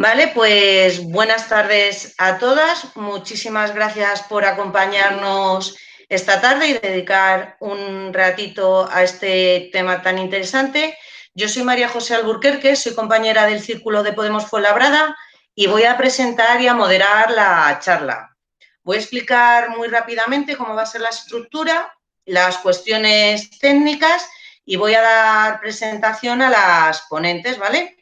Vale, pues buenas tardes a todas. Muchísimas gracias por acompañarnos esta tarde y dedicar un ratito a este tema tan interesante. Yo soy María José Alburquerque, soy compañera del Círculo de Podemos Fuenlabrada y voy a presentar y a moderar la charla. Voy a explicar muy rápidamente cómo va a ser la estructura, las cuestiones técnicas y voy a dar presentación a las ponentes, ¿vale?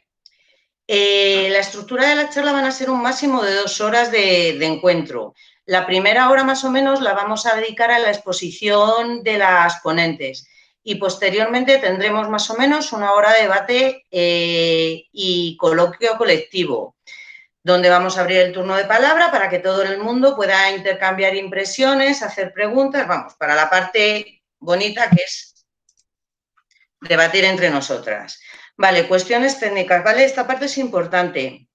La estructura de la charla van a ser un máximo de 2 horas de encuentro. La primera hora más o menos la vamos a dedicar a la exposición de las ponentes y posteriormente tendremos más o menos 1 hora de debate y coloquio colectivo, donde vamos a abrir el turno de palabra para que todo el mundo pueda intercambiar impresiones, hacer preguntas, vamos, para la parte bonita que es debatir entre nosotras. Vale, cuestiones técnicas, ¿vale? Esta parte es importante.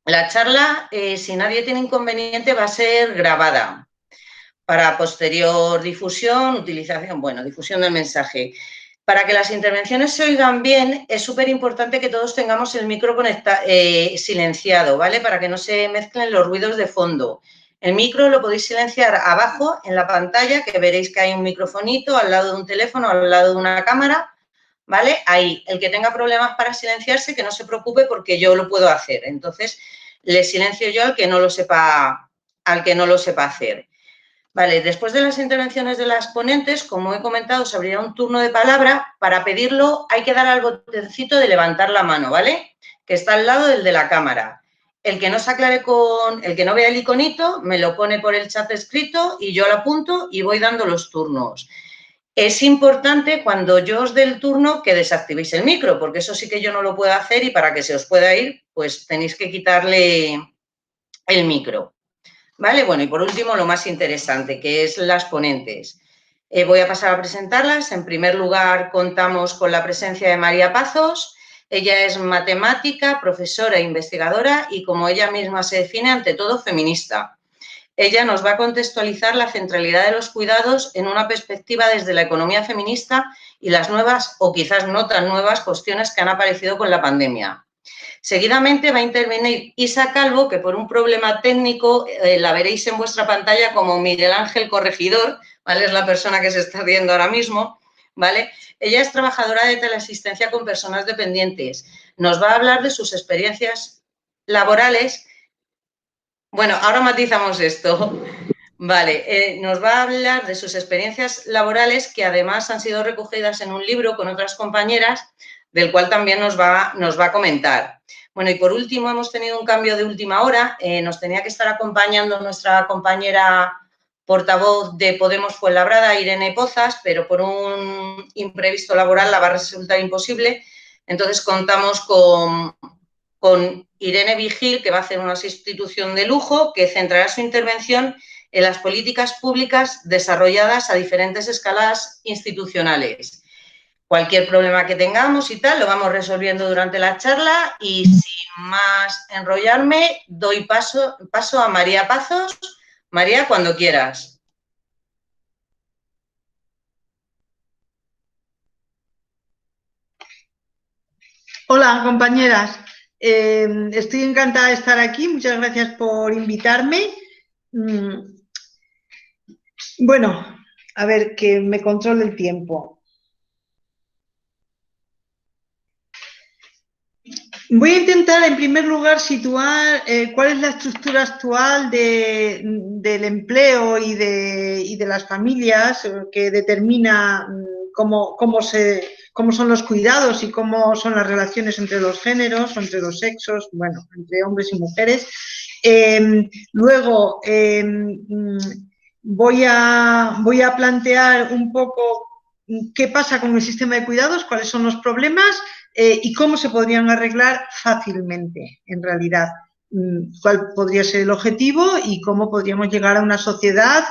La charla, si nadie tiene inconveniente, va a ser grabada para posterior difusión, utilización, bueno, difusión del mensaje. Para que las intervenciones se oigan bien, es súper importante que todos tengamos el micro silenciado, ¿vale? Para que no se mezclen los ruidos de fondo. El micro lo podéis silenciar abajo en la pantalla, que veréis que hay un microfonito al lado de un teléfono, al lado de una cámara, ¿vale? Ahí, el que tenga problemas para silenciarse, que no se preocupe porque yo lo puedo hacer. Entonces, le silencio yo al que no lo sepa hacer. Vale, después de las intervenciones de las ponentes, como he comentado, se abrirá un turno de palabra. Para pedirlo hay que dar al botoncito de levantar la mano, ¿vale? Que está al lado del de la cámara. El que no se aclare el que no vea el iconito, me lo pone por el chat escrito y yo lo apunto y voy dando los turnos. Es importante cuando yo os dé el turno que desactivéis el micro, porque eso sí que yo no lo puedo hacer y para que se os pueda ir, pues tenéis que quitarle el micro. ¿Vale? Bueno, y por último, lo más interesante, que es las ponentes. Voy a pasar a presentarlas. En primer lugar, contamos con la presencia de María Pazos. Ella es matemática, profesora e investigadora y, como ella misma se define, ante todo feminista. Ella nos va a contextualizar la centralidad de los cuidados en una perspectiva desde la economía feminista y las nuevas, o quizás no tan nuevas, cuestiones que han aparecido con la pandemia. Seguidamente va a intervenir Isa Calvo, que por un problema técnico la veréis en vuestra pantalla como Miguel Ángel Corregidor, ¿vale? Es la persona que se está viendo ahora mismo, ¿vale? Ella es trabajadora de teleasistencia con personas dependientes. Nos va a hablar de sus experiencias laborales. Bueno, ahora matizamos esto. Vale, nos va a hablar de sus experiencias laborales que además han sido recogidas en un libro con otras compañeras, del cual también nos va a comentar. Bueno, y por último hemos tenido un cambio de última hora. Nos tenía que estar acompañando nuestra compañera portavoz de Podemos Fuenlabrada, Irene Pozas, pero por un imprevisto laboral la va a resultar imposible. Entonces contamos con Irene Vigil, que va a hacer una sustitución de lujo, que centrará su intervención en las políticas públicas desarrolladas a diferentes escalas institucionales. Cualquier problema que tengamos y tal, lo vamos resolviendo durante la charla y sin más enrollarme, doy paso a María Pazos. María, cuando quieras. Hola, compañeras. Estoy encantada de estar aquí. Muchas gracias por invitarme. Bueno, a ver, que me controle el tiempo. Voy a intentar, en primer lugar, situar cuál es la estructura actual del empleo y de las familias que determina cómo son los cuidados y cómo son las relaciones entre los géneros, entre los sexos, bueno, entre hombres y mujeres. Luego voy a plantear un poco qué pasa con el sistema de cuidados, cuáles son los problemas y cómo se podrían arreglar fácilmente, en realidad. Cuál podría ser el objetivo y cómo podríamos llegar a una sociedad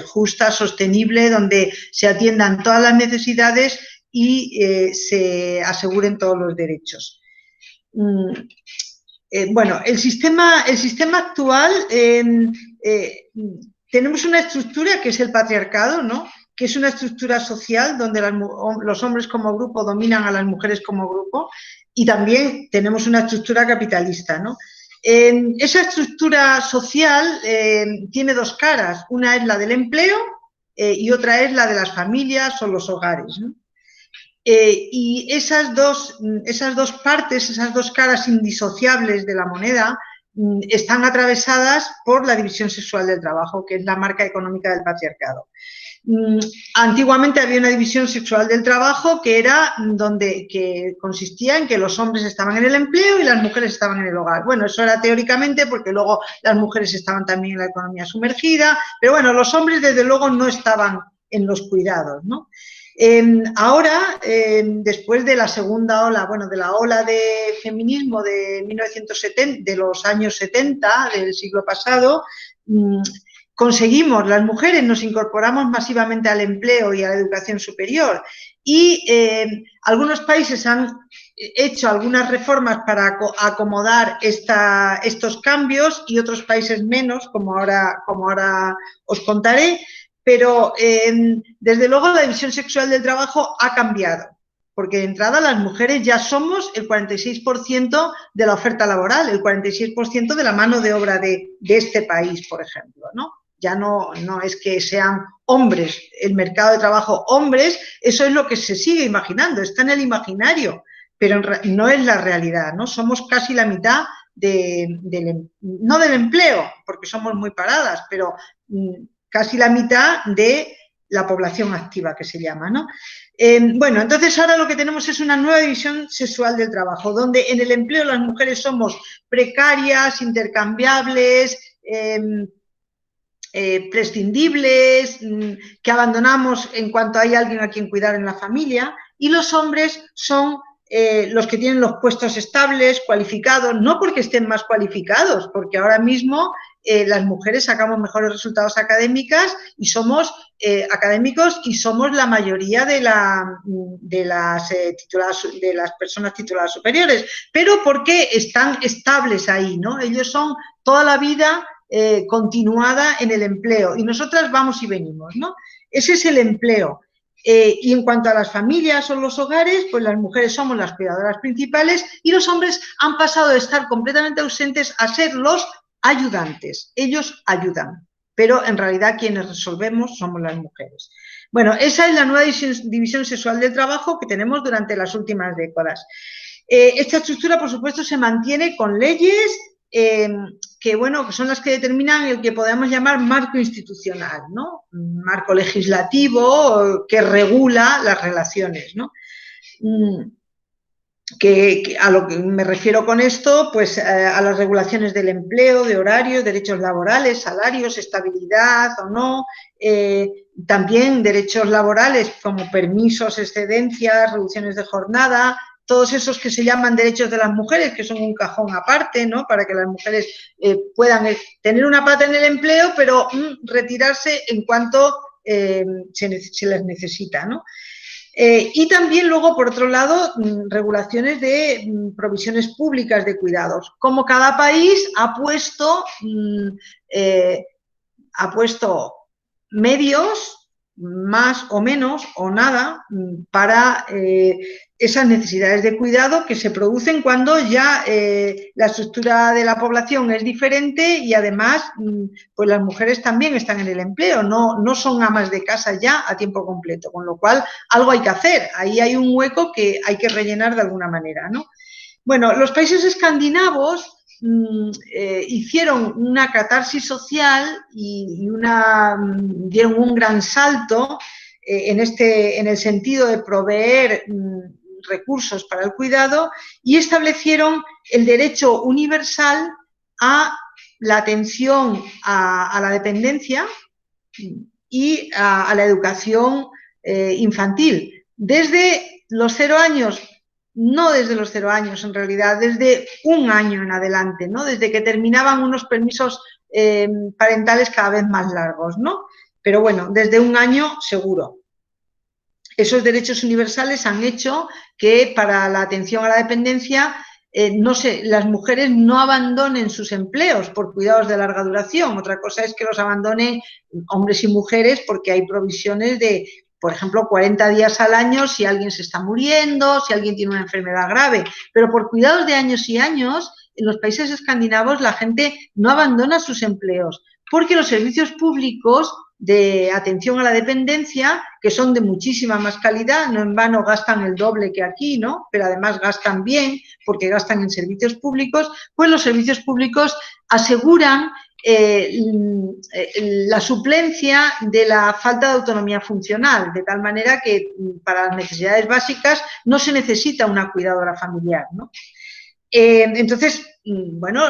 justa, sostenible, donde se atiendan todas las necesidades y se aseguren todos los derechos. Bueno, el sistema actual, tenemos una estructura que es el patriarcado, ¿no? que es una estructura social donde los hombres como grupo dominan a las mujeres como grupo, y también tenemos una estructura capitalista, ¿no? Esa estructura social tiene dos caras, una es la del empleo y otra es la de las familias o los hogares, ¿no? Y esas dos partes, esas dos caras indisociables de la moneda, están atravesadas por la división sexual del trabajo, que es la marca económica del patriarcado. Antiguamente había una división sexual del trabajo que consistía en que los hombres estaban en el empleo y las mujeres estaban en el hogar. Bueno, eso era teóricamente, porque luego las mujeres estaban también en la economía sumergida, pero bueno, los hombres desde luego no estaban en los cuidados, ¿no? Ahora, después de la segunda ola, bueno, de la ola de feminismo de 1970, de los años 70 del siglo pasado, conseguimos, las mujeres nos incorporamos masivamente al empleo y a la educación superior, y algunos países han hecho algunas reformas para acomodar estos cambios, y otros países menos, como ahora os contaré. Pero desde luego la división sexual del trabajo ha cambiado, porque de entrada las mujeres ya somos el 46% de la oferta laboral, el 46% de la mano de obra de este país, por ejemplo, ¿no? Ya no es que sean hombres, el mercado de trabajo hombres, eso es lo que se sigue imaginando, está en el imaginario, pero no es la realidad, ¿no? Somos casi la mitad no del empleo, porque somos muy paradas, pero casi la mitad de la población activa, que se llama, ¿no? Bueno, entonces ahora lo que tenemos es una nueva división sexual del trabajo, donde en el empleo las mujeres somos precarias, intercambiables, prescindibles, que abandonamos en cuanto hay alguien a quien cuidar en la familia, y los hombres son los que tienen los puestos estables, cualificados, no porque estén más cualificados, porque ahora mismo las mujeres sacamos mejores resultados académicos y somos la mayoría de las personas tituladas superiores, pero porque están estables ahí, ¿no? Ellos son toda la vida continuada en el empleo, y nosotras vamos y venimos, ¿no? Ese es el empleo. Y en cuanto a las familias o los hogares, pues las mujeres somos las cuidadoras principales y los hombres han pasado de estar completamente ausentes a ser los ayudantes. Ellos ayudan, pero en realidad quienes resolvemos somos las mujeres. Bueno, esa es la nueva división sexual del trabajo que tenemos durante las últimas décadas. Esta estructura, por supuesto, se mantiene con leyes que son las que determinan el que podemos llamar marco institucional, ¿no? Un marco legislativo que regula las relaciones, ¿no? A lo que me refiero con esto, pues a las regulaciones del empleo, de horarios, derechos laborales, salarios, estabilidad o no, también derechos laborales como permisos, excedencias, reducciones de jornada, todos esos que se llaman derechos de las mujeres, que son un cajón aparte, ¿no? Para que las mujeres puedan tener una pata en el empleo, pero retirarse en cuanto se les necesita, ¿no? Y también luego, por otro lado, regulaciones de provisiones públicas de cuidados. Como cada país ha puesto medios, más o menos o nada, para esas necesidades de cuidado que se producen cuando ya la estructura de la población es diferente y además pues las mujeres también están en el empleo, no son amas de casa ya a tiempo completo, con lo cual algo hay que hacer, ahí hay un hueco que hay que rellenar de alguna manera, ¿no? Bueno, los países escandinavos hicieron una catarsis social y dieron un gran salto en el sentido de proveer recursos para el cuidado, y establecieron el derecho universal a la atención a la dependencia y a la educación infantil. Desde los 0 años, no desde los 0 años en realidad, desde 1 año en adelante, ¿no? Desde que terminaban unos permisos parentales cada vez más largos, ¿no? Pero bueno, desde 1 año seguro. Esos derechos universales han hecho que para la atención a la dependencia no sé, las mujeres no abandonen sus empleos por cuidados de larga duración. Otra cosa es que los abandonen hombres y mujeres porque hay provisiones de, por ejemplo, 40 días al año si alguien se está muriendo, si alguien tiene una enfermedad grave. Pero por cuidados de años y años, en los países escandinavos la gente no abandona sus empleos porque los servicios públicos de atención a la dependencia, que son de muchísima más calidad, no en vano gastan el doble que aquí, ¿no? Pero además gastan bien porque gastan en servicios públicos, pues los servicios públicos aseguran la suplencia de la falta de autonomía funcional, de tal manera que para las necesidades básicas no se necesita una cuidadora familiar, ¿no? Entonces, bueno,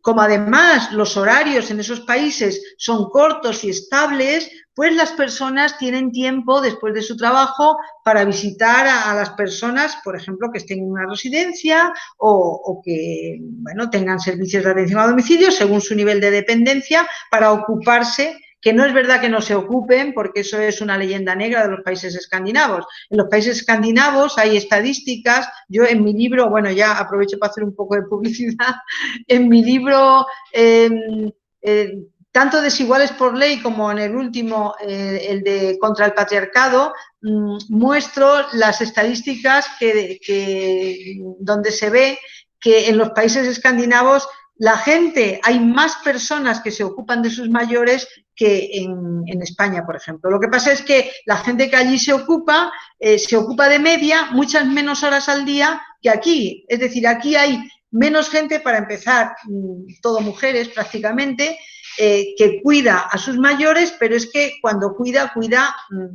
como además los horarios en esos países son cortos y estables, pues las personas tienen tiempo después de su trabajo para visitar a las personas, por ejemplo, que estén en una residencia o que, bueno, tengan servicios de atención a domicilio según su nivel de dependencia para ocuparse, que no es verdad que no se ocupen, porque eso es una leyenda negra de los países escandinavos. En los países escandinavos hay estadísticas. Yo en mi libro, bueno, ya aprovecho para hacer un poco de publicidad, en mi libro, tanto Desiguales por Ley como en el último, el de Contra el Patriarcado, muestro las estadísticas donde se ve que en los países escandinavos la gente, hay más personas que se ocupan de sus mayores que en España, por ejemplo. Lo que pasa es que la gente que allí se ocupa de media muchas menos horas al día que aquí. Es decir, aquí hay menos gente, para empezar, todo mujeres prácticamente, que cuida a sus mayores, pero es que cuando cuida,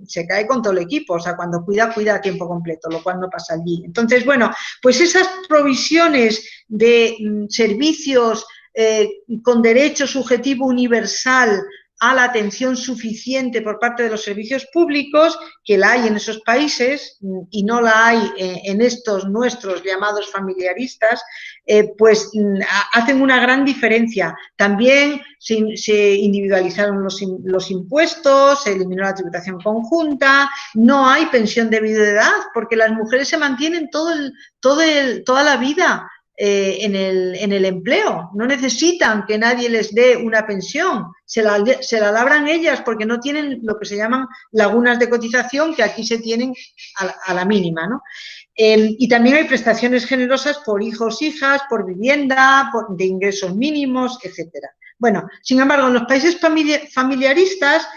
se cae con todo el equipo, o sea, cuando cuida a tiempo completo, lo cual no pasa allí. Entonces, bueno, pues esas provisiones de servicios con derecho subjetivo universal a la atención suficiente por parte de los servicios públicos, que la hay en esos países y no la hay en estos nuestros llamados familiaristas, pues hacen una gran diferencia. También se individualizaron los impuestos, se eliminó la tributación conjunta, no hay pensión de viudedad, porque las mujeres se mantienen toda la vida en el empleo, no necesitan que nadie les dé una pensión, se la labran ellas porque no tienen lo que se llaman lagunas de cotización, que aquí se tienen a la mínima, ¿no? Y también hay prestaciones generosas por hijos, hijas, por vivienda, de ingresos mínimos, etcétera. Bueno, sin embargo, en los países familiaristas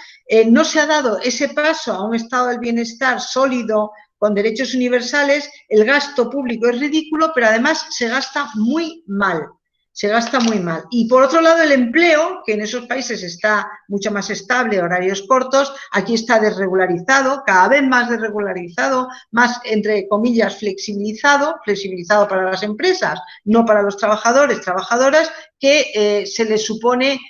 no se ha dado ese paso a un estado del bienestar sólido, con derechos universales. El gasto público es ridículo, pero además se gasta muy mal. Y por otro lado, el empleo, que en esos países está mucho más estable, horarios cortos, aquí está desregularizado, cada vez más desregularizado, más, entre comillas, flexibilizado para las empresas, no para los trabajadores, trabajadoras, que se les supone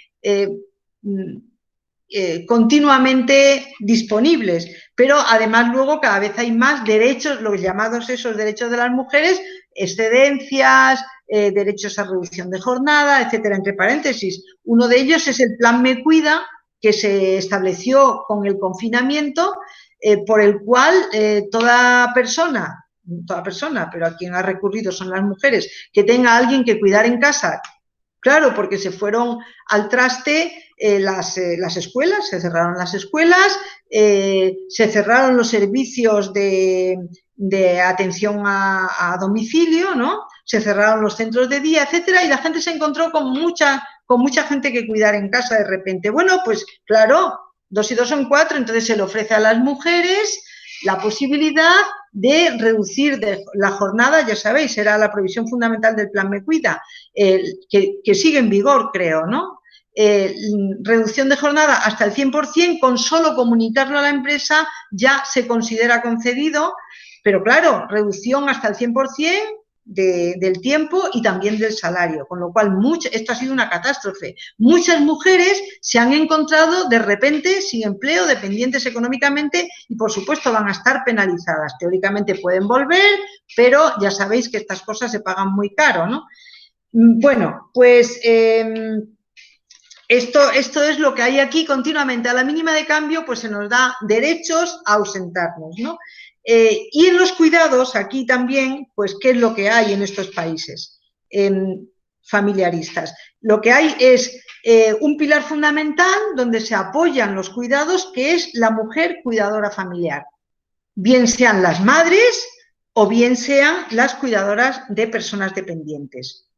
continuamente disponibles, pero además luego cada vez hay más derechos, los llamados esos derechos de las mujeres, excedencias, derechos a reducción de jornada, etcétera, entre paréntesis. Uno de ellos es el Plan Me Cuida, que se estableció con el confinamiento, por el cual toda persona, pero a quien ha recurrido son las mujeres, que tenga a alguien que cuidar en casa. Claro, porque se fueron al traste las escuelas, se cerraron las escuelas, se cerraron los servicios de atención a domicilio, ¿no? Se cerraron los centros de día, etcétera, y la gente se encontró con mucha gente que cuidar en casa de repente. Bueno, pues claro, 2 y 2 son 4, entonces se le ofrece a las mujeres la posibilidad de reducir la jornada, ya sabéis, era la provisión fundamental del Plan Me Cuida, que sigue en vigor, creo, ¿no? Reducción de jornada hasta el 100%, con solo comunicarlo a la empresa ya se considera concedido, pero claro, reducción hasta el 100% del tiempo y también del salario, con lo cual esto ha sido una catástrofe. Muchas mujeres se han encontrado de repente sin empleo, dependientes económicamente, y por supuesto van a estar penalizadas. Teóricamente pueden volver, pero ya sabéis que estas cosas se pagan muy caro, ¿no? Bueno, pues esto es lo que hay aquí continuamente. A la mínima de cambio, pues se nos da derechos a ausentarnos, ¿no? Y en los cuidados, aquí también, pues, ¿qué es lo que hay en estos países? familiaristas. Lo que hay es un pilar fundamental donde se apoyan los cuidados, que es la mujer cuidadora familiar. Bien sean las madres o bien sean las cuidadoras de personas dependientes.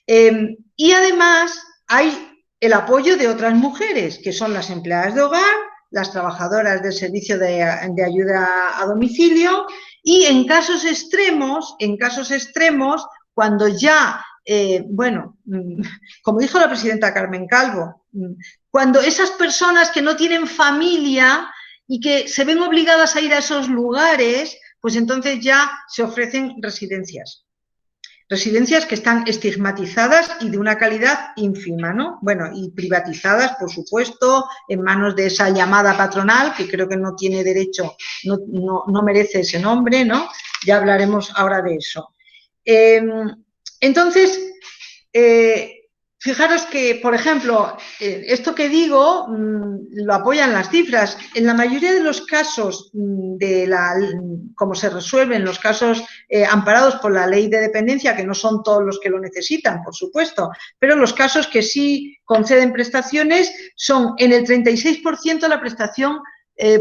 Y además hay el apoyo de otras mujeres, que son las empleadas de hogar, las trabajadoras del servicio de ayuda a domicilio, y en casos extremos, cuando ya, bueno, como dijo la presidenta Carmen Calvo, cuando esas personas que no tienen familia y que se ven obligadas a ir a esos lugares, pues entonces ya se ofrecen residencias. Residencias que están estigmatizadas y de una calidad ínfima, ¿no? Bueno, y privatizadas, por supuesto, en manos de esa llamada patronal, que creo que no tiene derecho, no merece ese nombre, ¿no? Ya hablaremos ahora de eso. Entonces, fijaros que, por ejemplo, esto que digo lo apoyan las cifras. En la mayoría de los casos, como se resuelven los casos amparados por la ley de dependencia, que no son todos los que lo necesitan, por supuesto, pero los casos que sí conceden prestaciones son en el 36% la prestación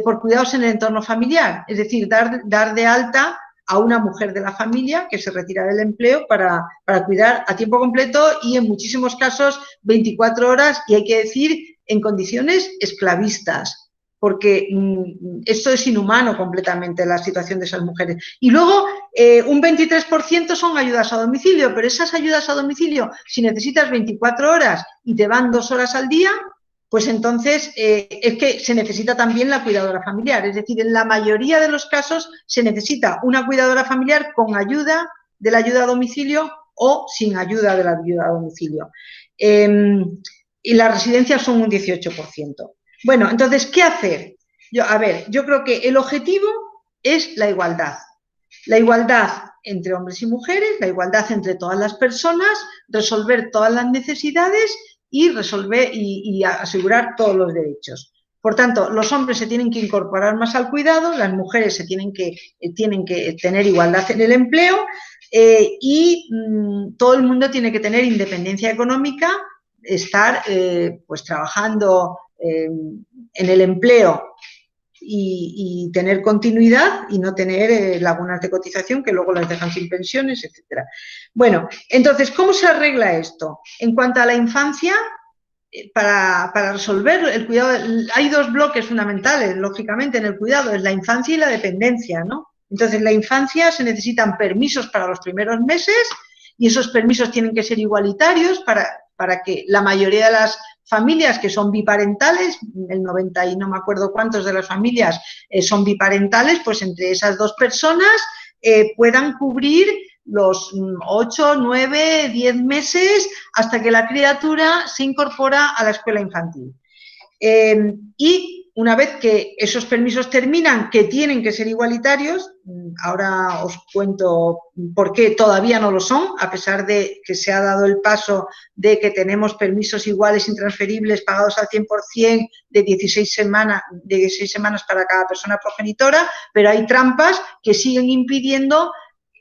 por cuidados en el entorno familiar, es decir, dar de alta a una mujer de la familia que se retira del empleo para cuidar a tiempo completo y en muchísimos casos 24 horas, y hay que decir en condiciones esclavistas, porque esto es inhumano completamente, la situación de esas mujeres. Y luego un 23% son ayudas a domicilio, pero esas ayudas a domicilio, si necesitas 24 horas y te van 2 horas al día, pues entonces es que se necesita también la cuidadora familiar. Es decir, en la mayoría de los casos se necesita una cuidadora familiar con ayuda de la ayuda a domicilio o sin ayuda de la ayuda a domicilio. Y las residencias son un 18%. Bueno, entonces, ¿qué hacer? Yo creo que el objetivo es la igualdad. La igualdad entre hombres y mujeres, la igualdad entre todas las personas, resolver todas las necesidades y resolver y asegurar todos los derechos. Por tanto, los hombres se tienen que incorporar más al cuidado, las mujeres se tienen que tener igualdad en el empleo y todo el mundo tiene que tener independencia económica, estar pues trabajando en el empleo y tener continuidad y no tener lagunas de cotización que luego las dejan sin pensiones, etcétera. Bueno, entonces, ¿cómo se arregla esto? En cuanto a la infancia, para resolver el cuidado, hay 2 bloques fundamentales, lógicamente, en el cuidado, es la infancia y la dependencia, ¿no? Entonces, en la infancia se necesitan permisos para los primeros meses y esos permisos tienen que ser igualitarios para que la mayoría de las familias que son biparentales, el 90 y no me acuerdo cuántos de las familias son biparentales, pues entre esas 2 personas puedan cubrir los 8, 9, 10 meses hasta que la criatura se incorpora a la escuela infantil. Y una vez que esos permisos terminan, que tienen que ser igualitarios, ahora os cuento por qué todavía no lo son, a pesar de que se ha dado el paso de que tenemos permisos iguales, intransferibles, pagados al 100%, de 16 semanas para cada persona progenitora, pero hay trampas que siguen impidiendo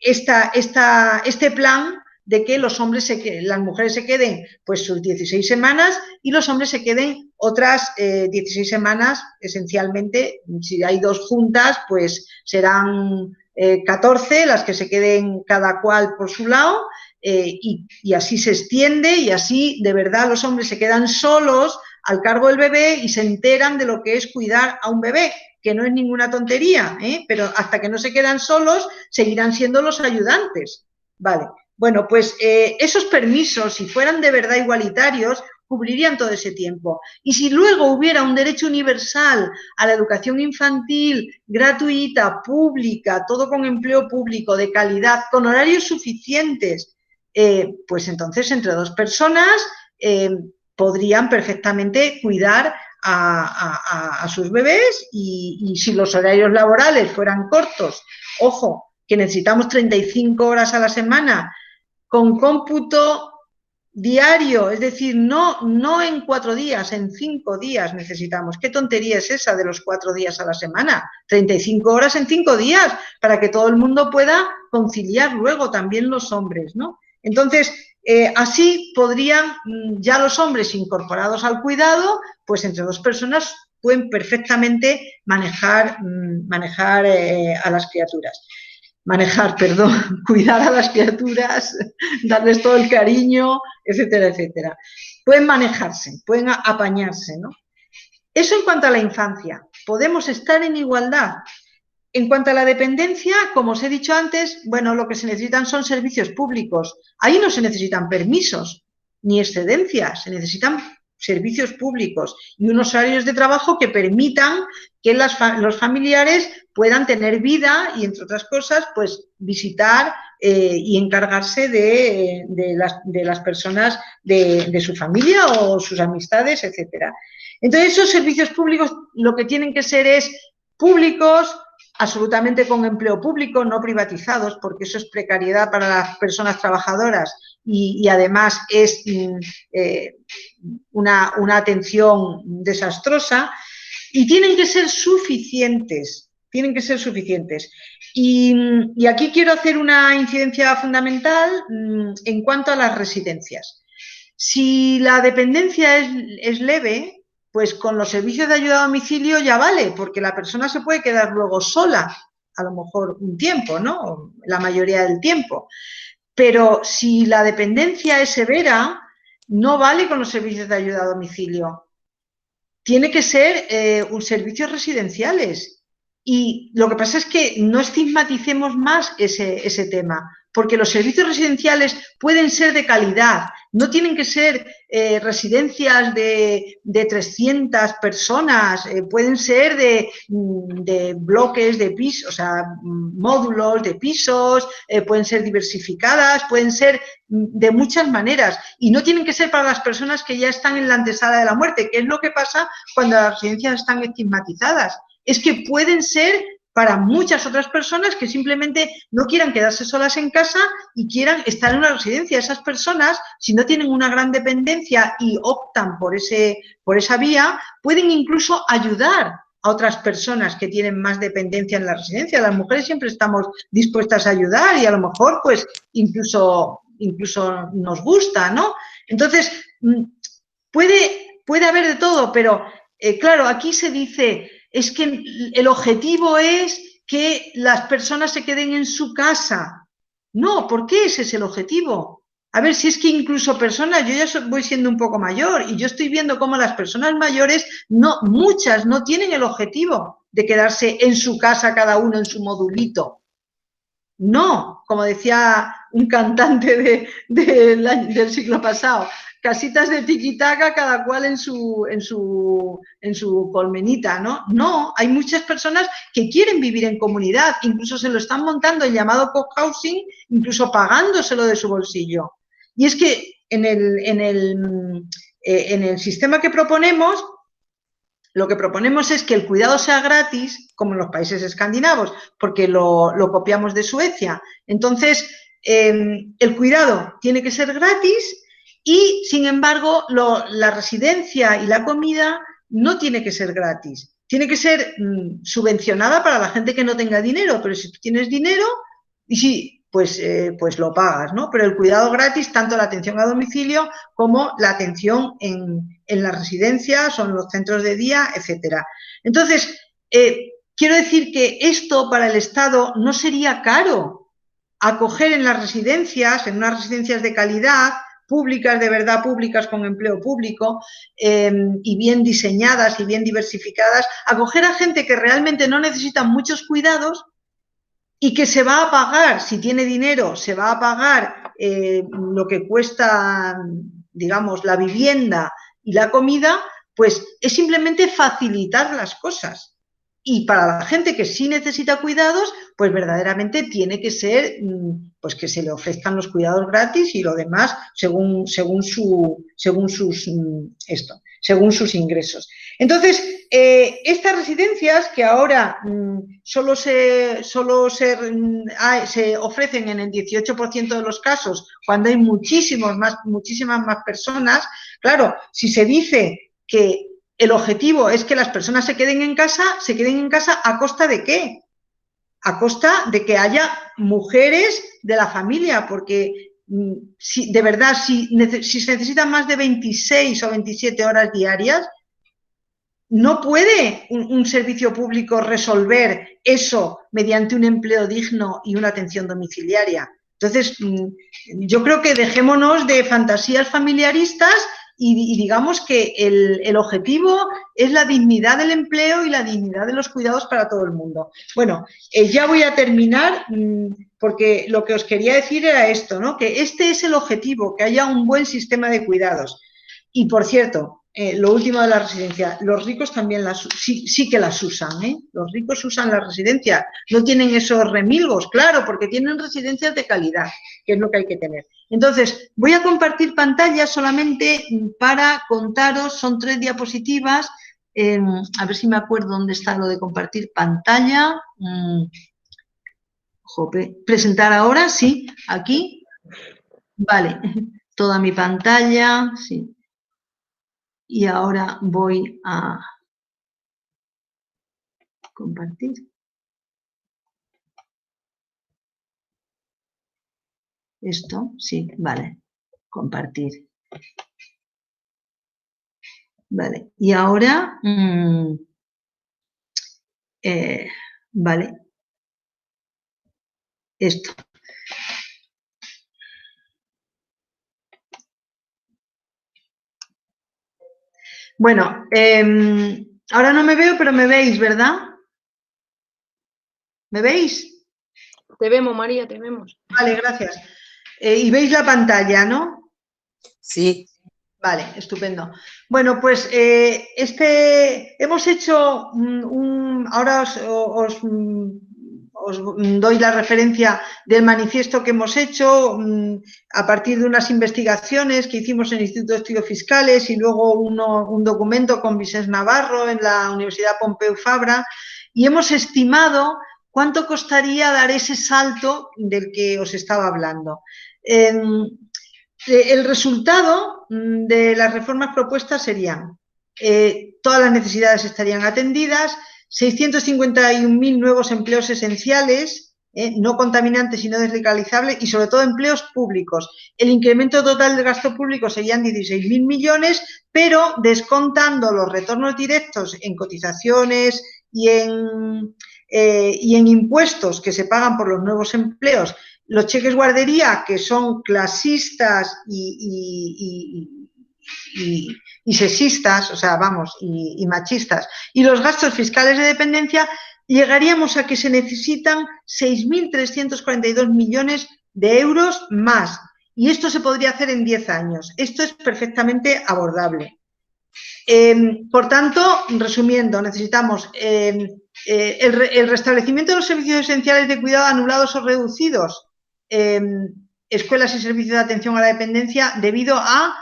este plan de que las mujeres se queden pues sus 16 semanas y los hombres se queden otras 16 semanas, esencialmente, si hay 2 juntas, pues serán 14 las que se queden cada cual por su lado y así se extiende y así de verdad los hombres se quedan solos al cargo del bebé y se enteran de lo que es cuidar a un bebé, que no es ninguna tontería, pero hasta que no se quedan solos seguirán siendo los ayudantes. Vale. Bueno, pues esos permisos, si fueran de verdad igualitarios, cubrirían todo ese tiempo. Y si luego hubiera un derecho universal a la educación infantil, gratuita, pública, todo con empleo público, de calidad, con horarios suficientes, pues entonces entre 2 personas podrían perfectamente cuidar a sus bebés y si los horarios laborales fueran cortos, ojo, que necesitamos 35 horas a la semana, con cómputo diario, es decir, no en 4 días, en 5 días necesitamos. ¿Qué tontería es esa de los 4 días a la semana? 35 horas en 5 días, para que todo el mundo pueda conciliar luego, también los hombres, ¿no? Entonces, así podrían ya los hombres incorporados al cuidado, pues entre dos personas pueden perfectamente manejar a las criaturas. Cuidar a las criaturas, darles todo el cariño, etcétera, etcétera. Pueden manejarse, pueden apañarse, ¿no? Eso en cuanto a la infancia. Podemos estar en igualdad. En cuanto a la dependencia, como os he dicho antes, bueno, lo que se necesitan son servicios públicos. Ahí no se necesitan permisos ni excedencias, se necesitan servicios públicos y unos horarios de trabajo que permitan que los familiares puedan tener vida y, entre otras cosas, pues visitar y encargarse de las personas de su familia o sus amistades, etcétera. Entonces, esos servicios públicos lo que tienen que ser es públicos, absolutamente con empleo público, no privatizados, porque eso es precariedad para las personas trabajadoras y además es una atención desastrosa, y tienen que ser suficientes, Y aquí quiero hacer una incidencia fundamental en cuanto a las residencias. Si la dependencia es leve, pues con los servicios de ayuda a domicilio ya vale, porque la persona se puede quedar luego sola, a lo mejor un tiempo, ¿no? La mayoría del tiempo. Pero si la dependencia es severa, no vale con los servicios de ayuda a domicilio. Tiene que ser servicios residenciales. Y lo que pasa es que no estigmaticemos más ese tema, porque los servicios residenciales pueden ser de calidad, no tienen que ser residencias de 300 personas, pueden ser de bloques de pisos, o sea, módulos de pisos, pueden ser diversificadas, pueden ser de muchas maneras, y no tienen que ser para las personas que ya están en la antesala de la muerte, que es lo que pasa cuando las residencias están estigmatizadas. Es que pueden ser para muchas otras personas que simplemente no quieran quedarse solas en casa y quieran estar en una residencia. Esas personas, si no tienen una gran dependencia y optan por esa vía, pueden incluso ayudar a otras personas que tienen más dependencia en la residencia. Las mujeres siempre estamos dispuestas a ayudar y a lo mejor pues incluso nos gusta, ¿no? Entonces, puede haber de todo, pero claro, aquí se dice, es que el objetivo es que las personas se queden en su casa. No, ¿por qué ese es el objetivo? A ver, si es que incluso personas, yo ya voy siendo un poco mayor y yo estoy viendo cómo las personas mayores, muchas no tienen el objetivo de quedarse en su casa cada uno en su modulito. No, como decía un cantante del siglo pasado, casitas de tiquitaca, cada cual en su colmenita, ¿no? No, hay muchas personas que quieren vivir en comunidad, incluso se lo están montando el llamado co-housing, incluso pagándoselo de su bolsillo. Y es que en el sistema que proponemos, lo que proponemos es que el cuidado sea gratis, como en los países escandinavos, porque lo copiamos de Suecia. Entonces, el cuidado tiene que ser gratis y, sin embargo, la residencia y la comida no tiene que ser gratis. Tiene que ser subvencionada para la gente que no tenga dinero, pero si tú tienes dinero, y sí, pues lo pagas, ¿no? Pero el cuidado gratis, tanto la atención a domicilio como la atención en las residencias o en los centros de día, etcétera. Entonces, quiero decir que esto para el Estado no sería caro. Acoger en las residencias, en unas residencias de calidad, públicas, de verdad públicas, con empleo público, y bien diseñadas y bien diversificadas, acoger a gente que realmente no necesita muchos cuidados y que se va a pagar, si tiene dinero, se va a pagar lo que cuesta, digamos, la vivienda y la comida, pues es simplemente facilitar las cosas. Y para la gente que sí necesita cuidados, pues verdaderamente tiene que ser, pues que se le ofrezcan los cuidados gratis y lo demás según sus ingresos. Entonces, estas residencias que ahora solo se ofrecen en el 18% de los casos, cuando hay muchísimas más personas, claro, si se dice que el objetivo es que las personas se queden en casa ¿a costa de qué? A costa de que haya mujeres de la familia, porque si de verdad, si se necesitan más de 26 o 27 horas diarias, no puede un servicio público resolver eso mediante un empleo digno y una atención domiciliaria. Entonces, yo creo que dejémonos de fantasías familiaristas y digamos que el objetivo es la dignidad del empleo y la dignidad de los cuidados para todo el mundo. Bueno, ya voy a terminar porque lo que os quería decir era esto, ¿no? Que este es el objetivo, que haya un buen sistema de cuidados. Y, por cierto, lo último de la residencia, los ricos también sí que las usan, ¿eh? Los ricos usan la residencia, no tienen esos remilgos, claro, porque tienen residencias de calidad, que es lo que hay que tener. Entonces, voy a compartir pantalla solamente para contaros, son 3 diapositivas, a ver si me acuerdo dónde está lo de compartir pantalla. Presentar ahora, sí, aquí, vale, toda mi pantalla, sí. Y ahora voy a compartir. Esto, sí, vale. Compartir. Vale. Y ahora, vale. Esto. Bueno, ahora no me veo, pero me veis, ¿verdad? ¿Me veis? Te vemos, María, te vemos. Vale, gracias. Y veis la pantalla, ¿no? Sí. Vale, estupendo. Bueno, pues hemos hecho ahora os doy la referencia del manifiesto que hemos hecho a partir de unas investigaciones que hicimos en el Instituto de Estudios Fiscales y luego un documento con Vicens Navarro en la Universidad Pompeu Fabra, y hemos estimado cuánto costaría dar ese salto del que os estaba hablando. El resultado de las reformas propuestas serían todas las necesidades estarían atendidas, 651.000 nuevos empleos esenciales, no contaminantes y no deslocalizables, y sobre todo empleos públicos. El incremento total del gasto público serían 16.000 millones, pero descontando los retornos directos en cotizaciones y en impuestos que se pagan por los nuevos empleos, los cheques guardería, que son clasistas y sexistas, o sea, vamos, y machistas, y los gastos fiscales de dependencia, llegaríamos a que se necesitan 6.342 millones de euros más. Y esto se podría hacer en 10 años. Esto es perfectamente abordable. Por tanto, resumiendo, necesitamos el restablecimiento de los servicios esenciales de cuidado anulados o reducidos, escuelas y servicios de atención a la dependencia debido a,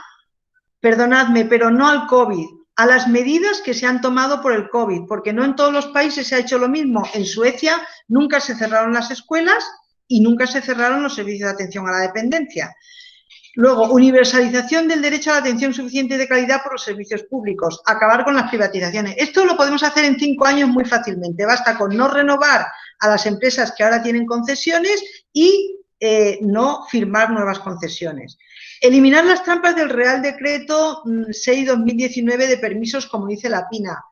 perdonadme, pero no al COVID, a las medidas que se han tomado por el COVID, porque no en todos los países se ha hecho lo mismo. En Suecia nunca se cerraron las escuelas y nunca se cerraron los servicios de atención a la dependencia. Luego, universalización del derecho a la atención suficiente y de calidad por los servicios públicos, acabar con las privatizaciones. Esto lo podemos hacer en 5 años muy fácilmente, basta con no renovar a las empresas que ahora tienen concesiones y no firmar nuevas concesiones. Eliminar las trampas del Real Decreto 6/2019 de permisos, como dice la PINA.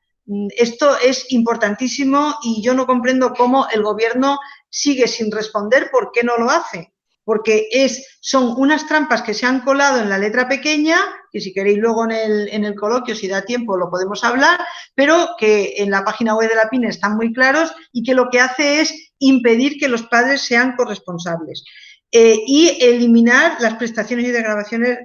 Esto es importantísimo y yo no comprendo cómo el Gobierno sigue sin responder por qué no lo hace. Porque son unas trampas que se han colado en la letra pequeña, que si queréis luego en el coloquio, si da tiempo, lo podemos hablar, pero que en la página web de la PINE están muy claros y que lo que hace es impedir que los padres sean corresponsables. Y eliminar las prestaciones y desgravaciones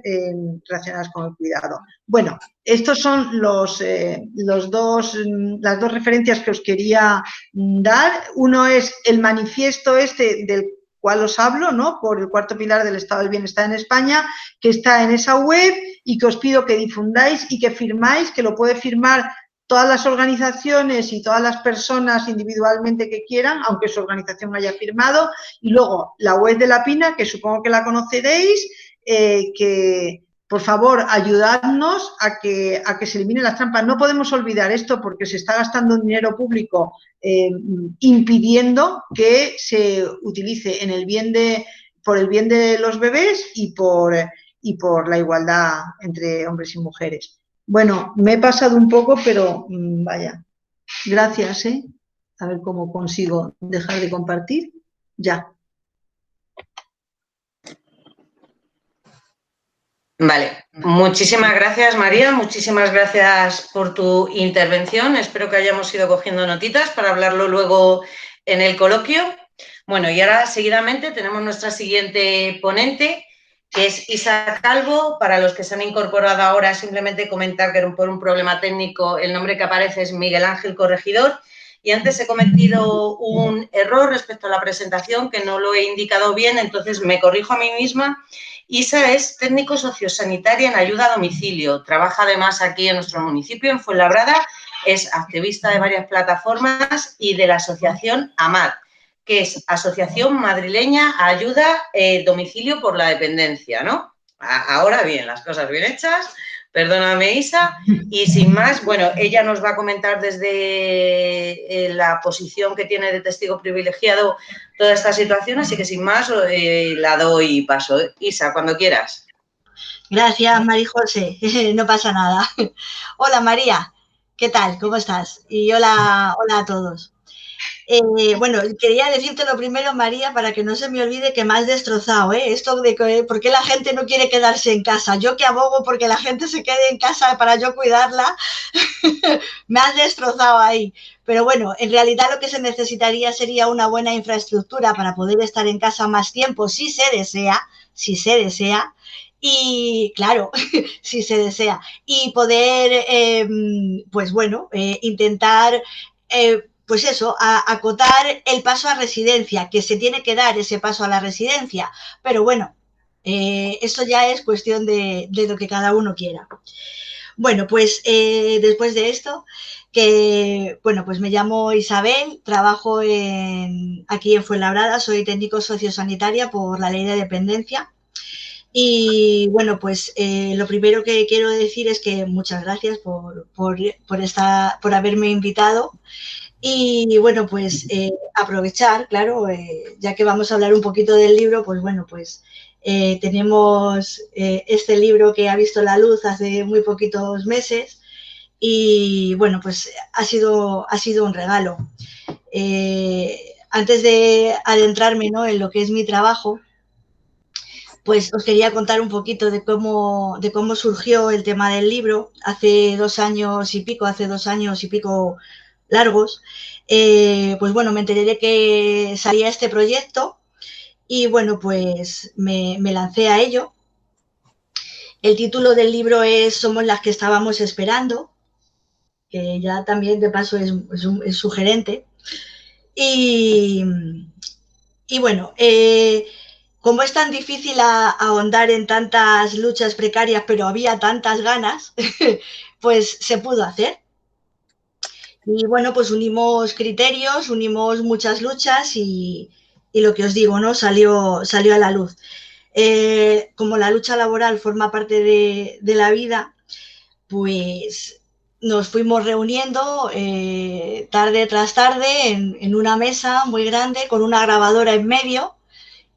relacionadas con el cuidado. Bueno, estos son las dos referencias que os quería dar. Uno es el manifiesto del cual os hablo, ¿no? Por el 4º pilar del Estado del Bienestar en España, que está en esa web y que os pido que difundáis y que firmáis, que lo puede firmar todas las organizaciones y todas las personas individualmente que quieran, aunque su organización haya firmado, y luego la web de la PINA, que supongo que la conoceréis, que por favor ayudadnos a que se eliminen las trampas. No podemos olvidar esto porque se está gastando dinero público impidiendo que se utilice en el bien por el bien de los bebés y por la igualdad entre hombres y mujeres. Bueno, me he pasado un poco, pero vaya, gracias, ¿eh? A ver cómo consigo dejar de compartir. Ya. Vale, muchísimas gracias, María, muchísimas gracias por tu intervención. Espero que hayamos ido cogiendo notitas para hablarlo luego en el coloquio. Bueno, y ahora seguidamente tenemos nuestra siguiente ponente, que es Isa Calvo. Para los que se han incorporado ahora, simplemente comentar que por un problema técnico el nombre que aparece es Miguel Ángel Corregidor. Y antes he cometido un error respecto a la presentación, que no lo he indicado bien, entonces me corrijo a mí misma. Isa es técnico sociosanitaria en ayuda a domicilio. Trabaja además aquí en nuestro municipio, en Fuenlabrada. Es activista de varias plataformas y de la asociación AMAD, que es Asociación Madrileña a Ayuda Domicilio por la Dependencia, ¿no? Ahora bien, las cosas bien hechas. Perdóname, Isa. Y sin más, bueno, ella nos va a comentar desde la posición que tiene de testigo privilegiado toda esta situación, así que sin más la doy paso. Isa, cuando quieras. Gracias, María José. No pasa nada. Hola, María. ¿Qué tal? ¿Cómo estás? Y hola a todos. Bueno, quería decirte lo primero, María, para que no se me olvide que me has destrozado, ¿eh? Esto de que, por qué la gente no quiere quedarse en casa. Yo que abogo porque la gente se quede en casa para yo cuidarla, me has destrozado ahí. Pero bueno, en realidad lo que se necesitaría sería una buena infraestructura para poder estar en casa más tiempo, si se desea, y claro, si se desea, y poder, pues bueno, intentar, pues eso, acotar el paso a residencia, que se tiene que dar ese paso a la residencia, pero bueno, eso ya es cuestión de lo que cada uno quiera. Bueno, pues después de esto, que bueno, pues me llamo Isabel, trabajo aquí en Fuenlabrada, soy técnico sociosanitaria por la ley de dependencia. Y bueno, pues lo primero que quiero decir es que muchas gracias por haberme invitado. Y bueno, pues aprovechar, claro, ya que vamos a hablar un poquito del libro, pues bueno, pues tenemos este libro que ha visto la luz hace muy poquitos meses y bueno, pues ha sido un regalo. Antes de adentrarme, ¿no?, en lo que es mi trabajo, pues os quería contar un poquito de cómo surgió el tema del libro hace 2 años y pico largos. Pues bueno, me enteré de que salía este proyecto y bueno, pues me lancé a ello. El título del libro es Somos las que estábamos esperando, que ya también de paso es sugerente. Y bueno, como es tan difícil ahondar en tantas luchas precarias, pero había tantas ganas, pues se pudo hacer. Y bueno, pues unimos criterios, unimos muchas luchas y lo que os digo, ¿no?, salió a la luz. Como la lucha laboral forma parte de la vida, pues nos fuimos reuniendo tarde tras tarde en una mesa muy grande con una grabadora en medio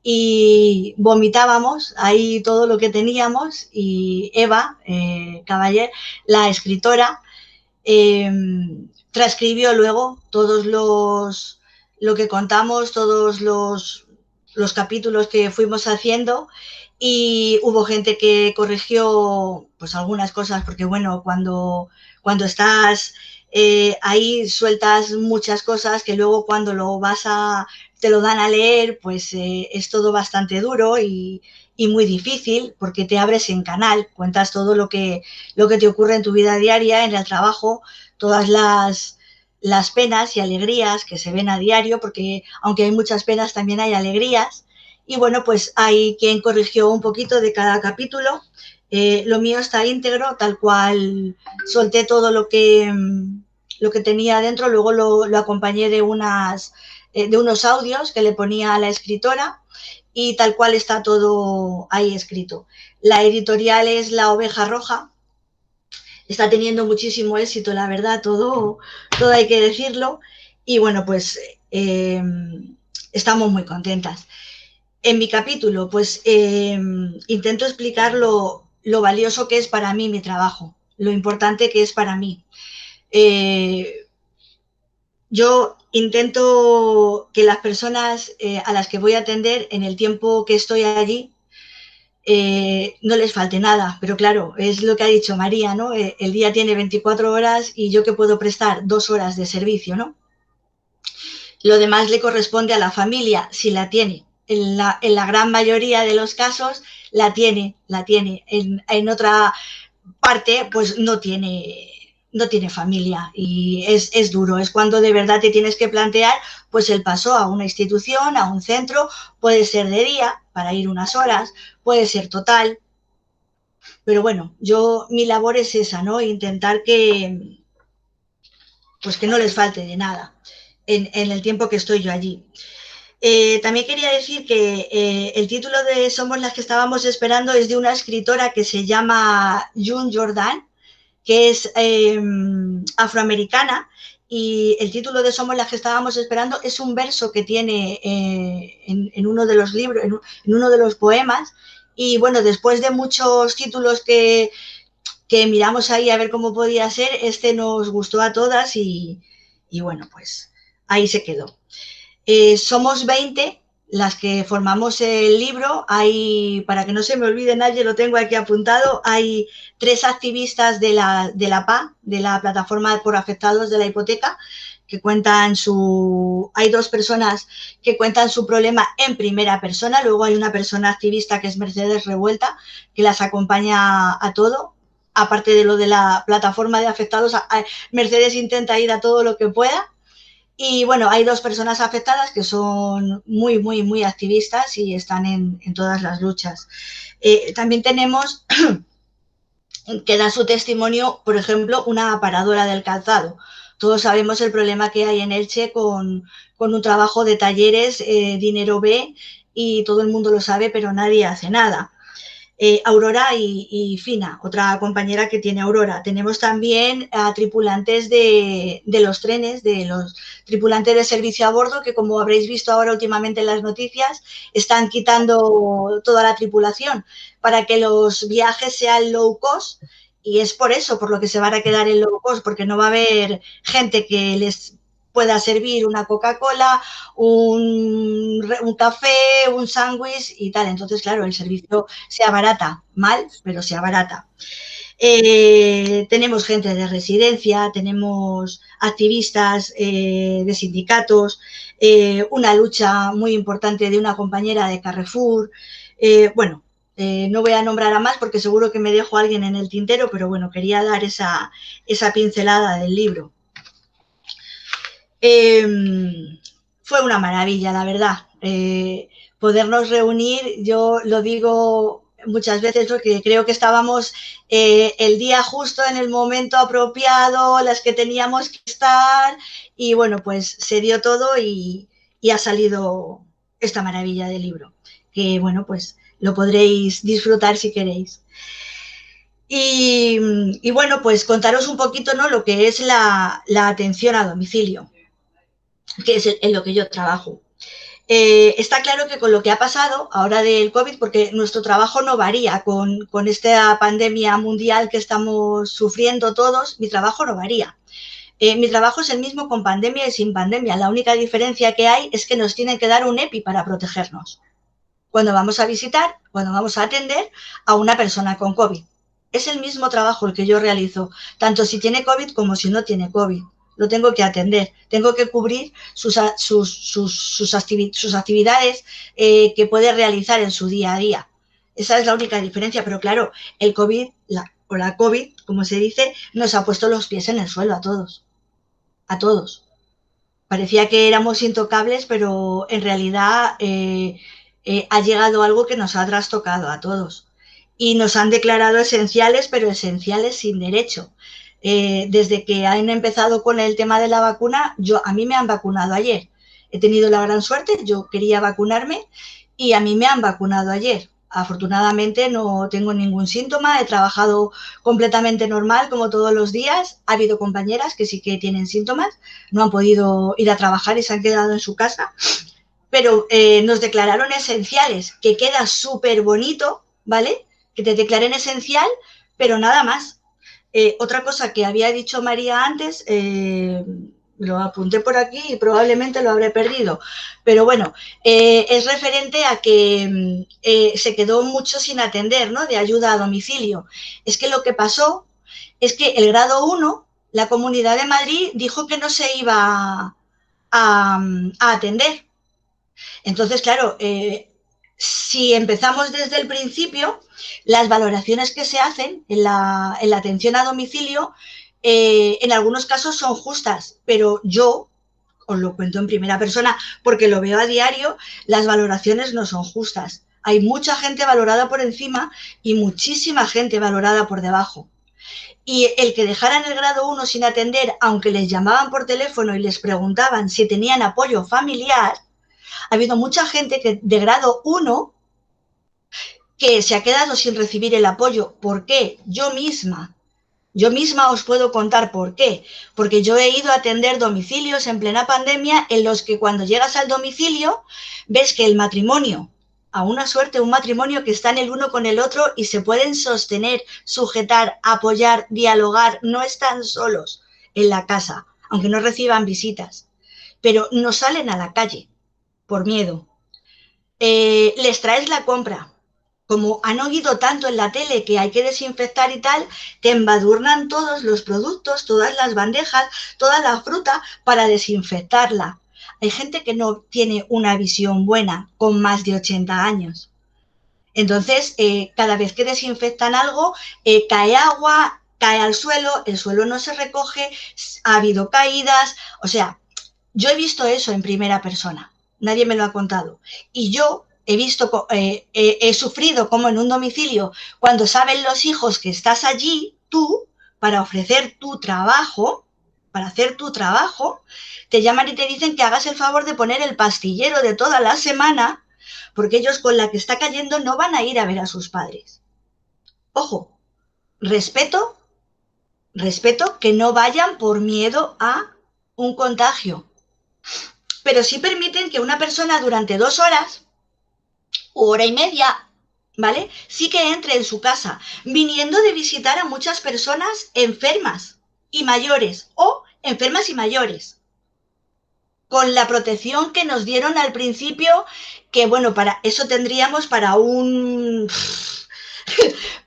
y vomitábamos ahí todo lo que teníamos y Eva Caballer, la escritora, transcribió luego lo que contamos, todos los capítulos que fuimos haciendo y hubo gente que corrigió pues algunas cosas porque bueno, cuando estás ahí sueltas muchas cosas que luego cuando te lo dan a leer pues es todo bastante duro y muy difícil porque te abres en canal, cuentas todo lo que te ocurre en tu vida diaria, en el trabajo, todas las penas y alegrías que se ven a diario, porque aunque hay muchas penas también hay alegrías. Y bueno, pues hay quien corrigió un poquito de cada capítulo. Lo mío está íntegro, tal cual solté todo lo que tenía dentro, luego lo acompañé de unos audios que le ponía a la escritora y tal cual está todo ahí escrito. La editorial es La Oveja Roja, está teniendo muchísimo éxito, la verdad, todo hay que decirlo y bueno, pues estamos muy contentas. En mi capítulo, pues intento explicar lo valioso que es para mí mi trabajo, lo importante que es para mí. Yo intento que las personas a las que voy a atender en el tiempo que estoy allí no les falte nada, pero claro, es lo que ha dicho María, ¿no? El día tiene 24 horas y yo que puedo prestar 2 horas de servicio, ¿no? Lo demás le corresponde a la familia, si la tiene. En la gran mayoría de los casos la tiene. En otra parte, pues no tiene familia y es duro. Es cuando de verdad te tienes que plantear pues el paso a una institución, a un centro, puede ser de día, para ir unas horas, puede ser total. Pero bueno, mi labor es esa, ¿no? Intentar que no les falte de nada en el tiempo que estoy yo allí. También quería decir que el título de Somos las que estábamos esperando es de una escritora que se llama June Jordan, que es afroamericana, y el título de Somos las que estábamos esperando es un verso que tiene en uno de los libros, en uno de los poemas, y bueno, después de muchos títulos que miramos ahí a ver cómo podía ser, este nos gustó a todas y bueno, pues ahí se quedó. Somos 20 las que formamos el libro. Hay, para que no se me olvide nadie, lo tengo aquí apuntado, hay 3 activistas de la PA, de la Plataforma por Afectados de la Hipoteca, que cuentan hay 2 personas que cuentan su problema en primera persona. Luego hay una persona activista que es Mercedes Revuelta, que las acompaña a todo. Aparte de lo de la Plataforma de Afectados, Mercedes intenta ir a todo lo que pueda. Y bueno, hay 2 personas afectadas que son muy, muy, muy activistas y están en todas las luchas. También tenemos que da su testimonio, por ejemplo, una aparadora del calzado. Todos sabemos el problema que hay en Elche con un trabajo de talleres, dinero B, y todo el mundo lo sabe, pero nadie hace nada. Aurora y Fina, otra compañera que tiene Aurora. Tenemos también a tripulantes de los trenes, de los tripulantes de servicio a bordo, que como habréis visto ahora últimamente en las noticias, están quitando toda la tripulación para que los viajes sean low cost, y es por eso, por lo que se van a quedar en low cost, porque no va a haber gente que les pueda servir una Coca-Cola, un café, un sándwich y tal. Entonces, claro, el servicio se abarata, mal, pero se abarata. Tenemos gente de residencia, tenemos activistas de sindicatos, una lucha muy importante de una compañera de Carrefour. No voy a nombrar a más porque seguro que me dejo a alguien en el tintero, pero bueno, quería dar esa pincelada del libro. Fue una maravilla, la verdad, podernos reunir. Yo lo digo muchas veces porque creo que estábamos el día justo en el momento apropiado, las que teníamos que estar, y bueno, pues se dio todo y ha salido esta maravilla de libro, que bueno, pues lo podréis disfrutar si queréis. Y bueno, pues contaros un poquito, ¿no?, lo que es la atención a domicilio, que es en lo que yo trabajo. Está claro que con lo que ha pasado ahora del COVID, porque nuestro trabajo no varía con esta pandemia mundial que estamos sufriendo todos, mi trabajo no varía. Mi trabajo es el mismo con pandemia y sin pandemia. La única diferencia que hay es que nos tienen que dar un EPI para protegernos cuando vamos a visitar, cuando vamos a atender a una persona con COVID. Es el mismo trabajo el que yo realizo, tanto si tiene COVID como si no tiene COVID. Lo tengo que atender, tengo que cubrir sus actividades que puede realizar en su día a día. Esa es la única diferencia, pero claro, el COVID, la COVID, como se dice, nos ha puesto los pies en el suelo a todos. A todos. Parecía que éramos intocables, pero en realidad ha llegado algo que nos ha trastocado a todos. Y nos han declarado esenciales, pero esenciales sin derecho. Desde que han empezado con el tema de la vacuna, a mí me han vacunado ayer. He tenido la gran suerte, yo quería vacunarme y a mí me han vacunado ayer. Afortunadamente no tengo ningún síntoma, he trabajado completamente normal como todos los días. Ha habido compañeras que sí que tienen síntomas, no han podido ir a trabajar y se han quedado en su casa, pero nos declararon esenciales, que queda súper bonito, ¿vale? Que te declaren esencial, pero nada más. Otra cosa que había dicho María antes, lo apunté por aquí y probablemente lo habré perdido, pero bueno, es referente a que se quedó mucho sin atender, ¿no? De ayuda a domicilio. Es que lo que pasó es que el grado 1, la Comunidad de Madrid dijo que no se iba a atender. Entonces, claro, si empezamos desde el principio, las valoraciones que se hacen en la atención a domicilio, en algunos casos son justas, pero yo os lo cuento en primera persona porque lo veo a diario, las valoraciones no son justas. Hay mucha gente valorada por encima y muchísima gente valorada por debajo. Y el que dejaran el grado 1 sin atender, aunque les llamaban por teléfono y les preguntaban si tenían apoyo familiar, ha habido mucha gente que, de grado 1 que se ha quedado sin recibir el apoyo. ¿Por qué? Yo misma os puedo contar por qué. Porque yo he ido a atender domicilios en plena pandemia en los que cuando llegas al domicilio ves que el matrimonio, a una suerte, un matrimonio que están el uno con el otro y se pueden sostener, sujetar, apoyar, dialogar, no están solos en la casa, aunque no reciban visitas, pero no salen a la calle por miedo. Les traes la compra. Como han oído tanto en la tele que hay que desinfectar y tal, te embadurnan todos los productos, todas las bandejas, toda la fruta para desinfectarla. Hay gente que no tiene una visión buena con más de 80 años. Entonces, cada vez que desinfectan algo, cae agua, cae al suelo, el suelo no se recoge, ha habido caídas. O sea, yo he visto eso en primera persona. Nadie me lo ha contado. Y yo he visto, he sufrido como en un domicilio, cuando saben los hijos que estás allí, tú, para ofrecer tu trabajo, para hacer tu trabajo, te llaman y te dicen que hagas el favor de poner el pastillero de toda la semana, porque ellos con la que está cayendo no van a ir a ver a sus padres. Ojo, respeto que no vayan por miedo a un contagio. Pero sí permiten que una persona durante 2 horas, hora y media, ¿vale? Sí que entre en su casa, viniendo de visitar a muchas personas enfermas y mayores, o enfermas y mayores, con la protección que nos dieron al principio, que bueno, para eso tendríamos para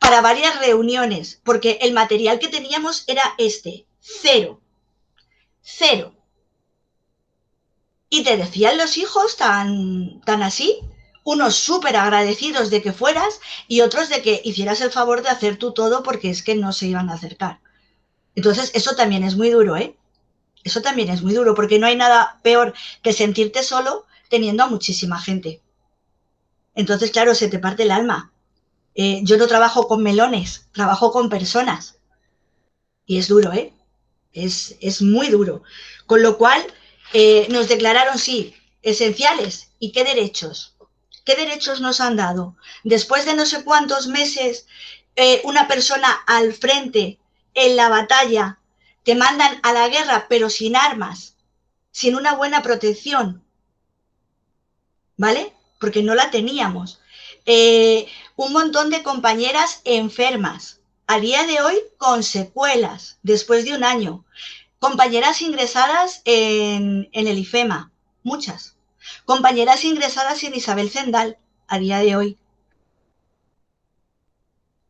para varias reuniones, porque el material que teníamos era cero. Y te decían los hijos tan así, unos súper agradecidos de que fueras y otros de que hicieras el favor de hacer tú todo porque es que no se iban a acercar. Entonces, eso también es muy duro, ¿eh? Eso también es muy duro porque no hay nada peor que sentirte solo teniendo a muchísima gente. Entonces, claro, se te parte el alma. Yo no trabajo con melones, trabajo con personas. Y es duro, ¿eh? Es muy duro. Con lo cual, nos declararon, sí, esenciales. ¿Y qué derechos? ¿Qué derechos nos han dado? Después de no sé cuántos meses, una persona al frente, en la batalla, te mandan a la guerra, pero sin armas, sin una buena protección, ¿vale? Porque no la teníamos. Un montón de compañeras enfermas, a día de hoy con secuelas, después de un año. Compañeras ingresadas en el IFEMA, muchas. Compañeras ingresadas en Isabel Zendal, a día de hoy.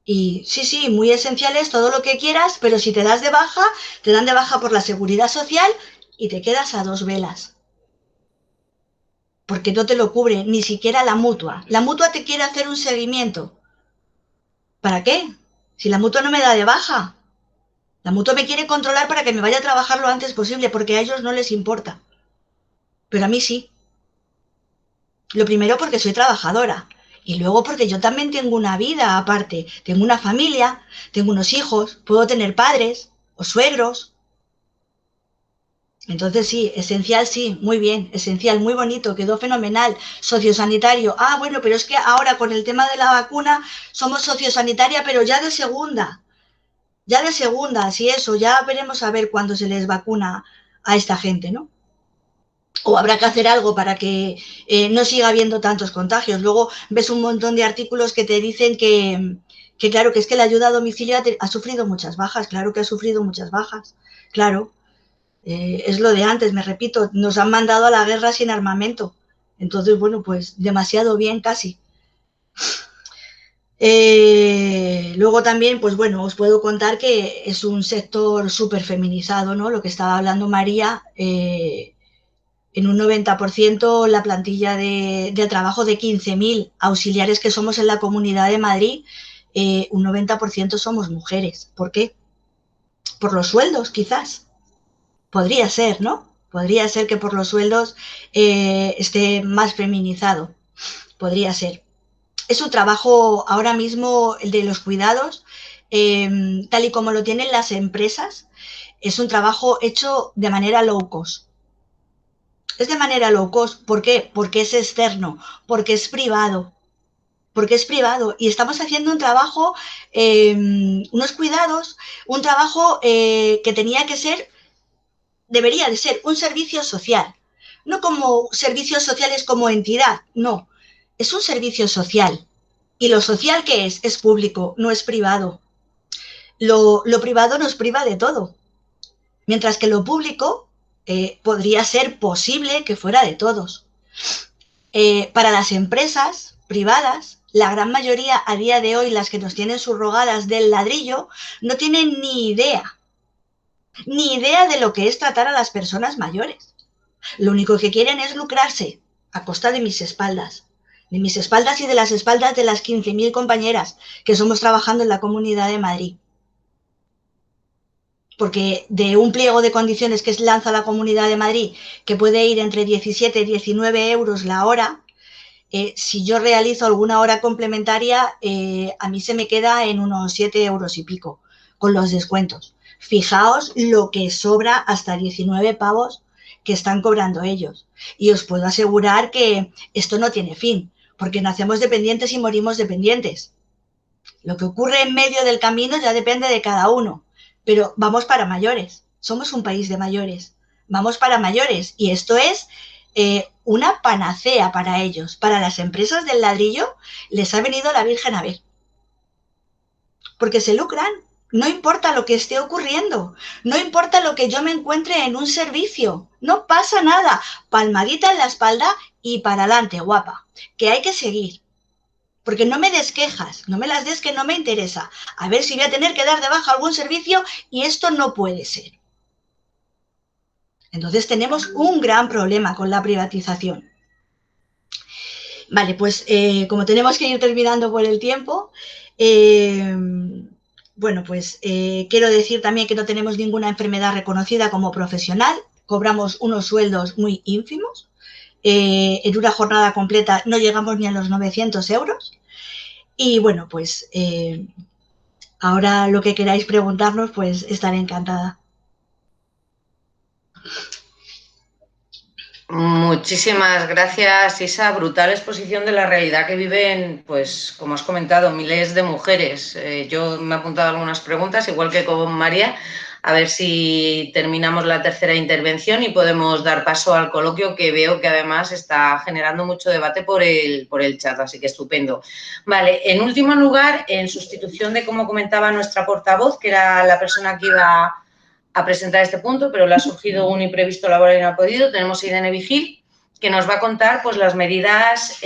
Y sí, muy esenciales, todo lo que quieras, pero si te das de baja, te dan de baja por la Seguridad Social y te quedas a 2 velas. Porque no te lo cubre ni siquiera la mutua. La mutua te quiere hacer un seguimiento. ¿Para qué? Si la mutua no me da de baja. La mutua me quiere controlar para que me vaya a trabajar lo antes posible, porque a ellos no les importa. Pero a mí sí. Lo primero porque soy trabajadora. Y luego porque yo también tengo una vida aparte. Tengo una familia, tengo unos hijos, puedo tener padres o suegros. Entonces sí, esencial sí, muy bien, esencial, muy bonito, quedó fenomenal. Sociosanitario, bueno, pero es que ahora con el tema de la vacuna somos sociosanitaria, pero ya de segunda. Ya de segunda, así eso, ya veremos a ver cuándo se les vacuna a esta gente, ¿no? o habrá que hacer algo para que no siga habiendo tantos contagios. Luego ves un montón de artículos que te dicen que claro, que es que la ayuda a domicilio ha sufrido muchas bajas, claro que ha sufrido muchas bajas, claro. Es lo de antes, me repito, nos han mandado a la guerra sin armamento. Entonces, bueno, pues demasiado bien casi. Luego también, pues bueno, os puedo contar que es un sector súper feminizado, ¿no? Lo que estaba hablando María, en un 90% la plantilla de trabajo de 15.000 auxiliares que somos en la Comunidad de Madrid, un 90% somos mujeres. ¿Por qué? Por los sueldos, quizás. Podría ser, ¿no? Podría ser que por los sueldos esté más feminizado. Podría ser. Es un trabajo ahora mismo, el de los cuidados, tal y como lo tienen las empresas, es un trabajo hecho de manera low cost. Es de manera low cost. ¿Por qué? Porque es externo, porque es privado. Porque es privado y estamos haciendo un trabajo, unos cuidados, un trabajo que debería de ser un servicio social. No como servicios sociales como entidad, no. Es un servicio social. ¿Y lo social qué es? Es público, no es privado. Lo privado nos priva de todo. Mientras que lo público podría ser posible que fuera de todos. Para las empresas privadas, la gran mayoría a día de hoy, las que nos tienen subrogadas del ladrillo, no tienen ni idea de lo que es tratar a las personas mayores. Lo único que quieren es lucrarse a costa de mis espaldas y de las espaldas de las 15.000 compañeras que somos trabajando en la Comunidad de Madrid. Porque de un pliego de condiciones que lanza la Comunidad de Madrid, que puede ir entre 17 y 19 euros la hora, si yo realizo alguna hora complementaria, a mí se me queda en unos 7 euros y pico, con los descuentos. Fijaos lo que sobra hasta 19 pavos que están cobrando ellos. Y os puedo asegurar que esto no tiene fin, porque nacemos dependientes y morimos dependientes. Lo que ocurre en medio del camino ya depende de cada uno, pero vamos para mayores. Somos un país de mayores. Vamos para mayores y esto es una panacea para ellos. Para las empresas del ladrillo les ha venido la Virgen a ver. Porque se lucran. No importa lo que esté ocurriendo, no importa lo que yo me encuentre en un servicio, no pasa nada. Palmadita en la espalda y para adelante, guapa, que hay que seguir. Porque no me des quejas, no me las des que no me interesa. A ver si voy a tener que dar de baja algún servicio y esto no puede ser. Entonces tenemos un gran problema con la privatización. Vale, pues como tenemos que ir terminando por el tiempo, bueno, pues quiero decir también que no tenemos ninguna enfermedad reconocida como profesional, cobramos unos sueldos muy ínfimos, en una jornada completa no llegamos ni a los 900 euros y bueno, pues ahora lo que queráis preguntarnos, pues estaré encantada. Muchísimas gracias, Isa. Brutal exposición de la realidad que viven, pues, como has comentado, miles de mujeres. Yo me he apuntado algunas preguntas, igual que con María, a ver si terminamos la tercera intervención y podemos dar paso al coloquio, que veo que además está generando mucho debate por el chat, así que estupendo. Vale, en último lugar, en sustitución de, como comentaba nuestra portavoz, que era la persona que iba a presentar este punto, pero le ha surgido un imprevisto laboral y no ha podido. Tenemos a Irene Vigil, que nos va a contar pues, las medidas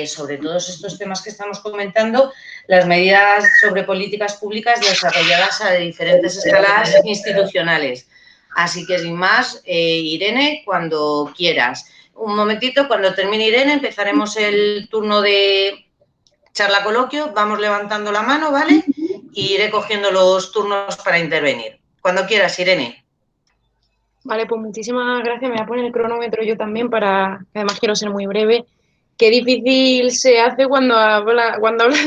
sobre todos estos temas que estamos comentando, las medidas sobre políticas públicas desarrolladas a diferentes escalas institucionales. Así que, sin más, Irene, cuando quieras. Un momentito, cuando termine Irene, empezaremos el turno de charla coloquio. Vamos levantando la mano, ¿vale? Y iré cogiendo los turnos para intervenir. Cuando quieras, Irene. Vale, pues muchísimas gracias. Me voy a poner el cronómetro yo también que además quiero ser muy breve. Qué difícil se hace cuando habla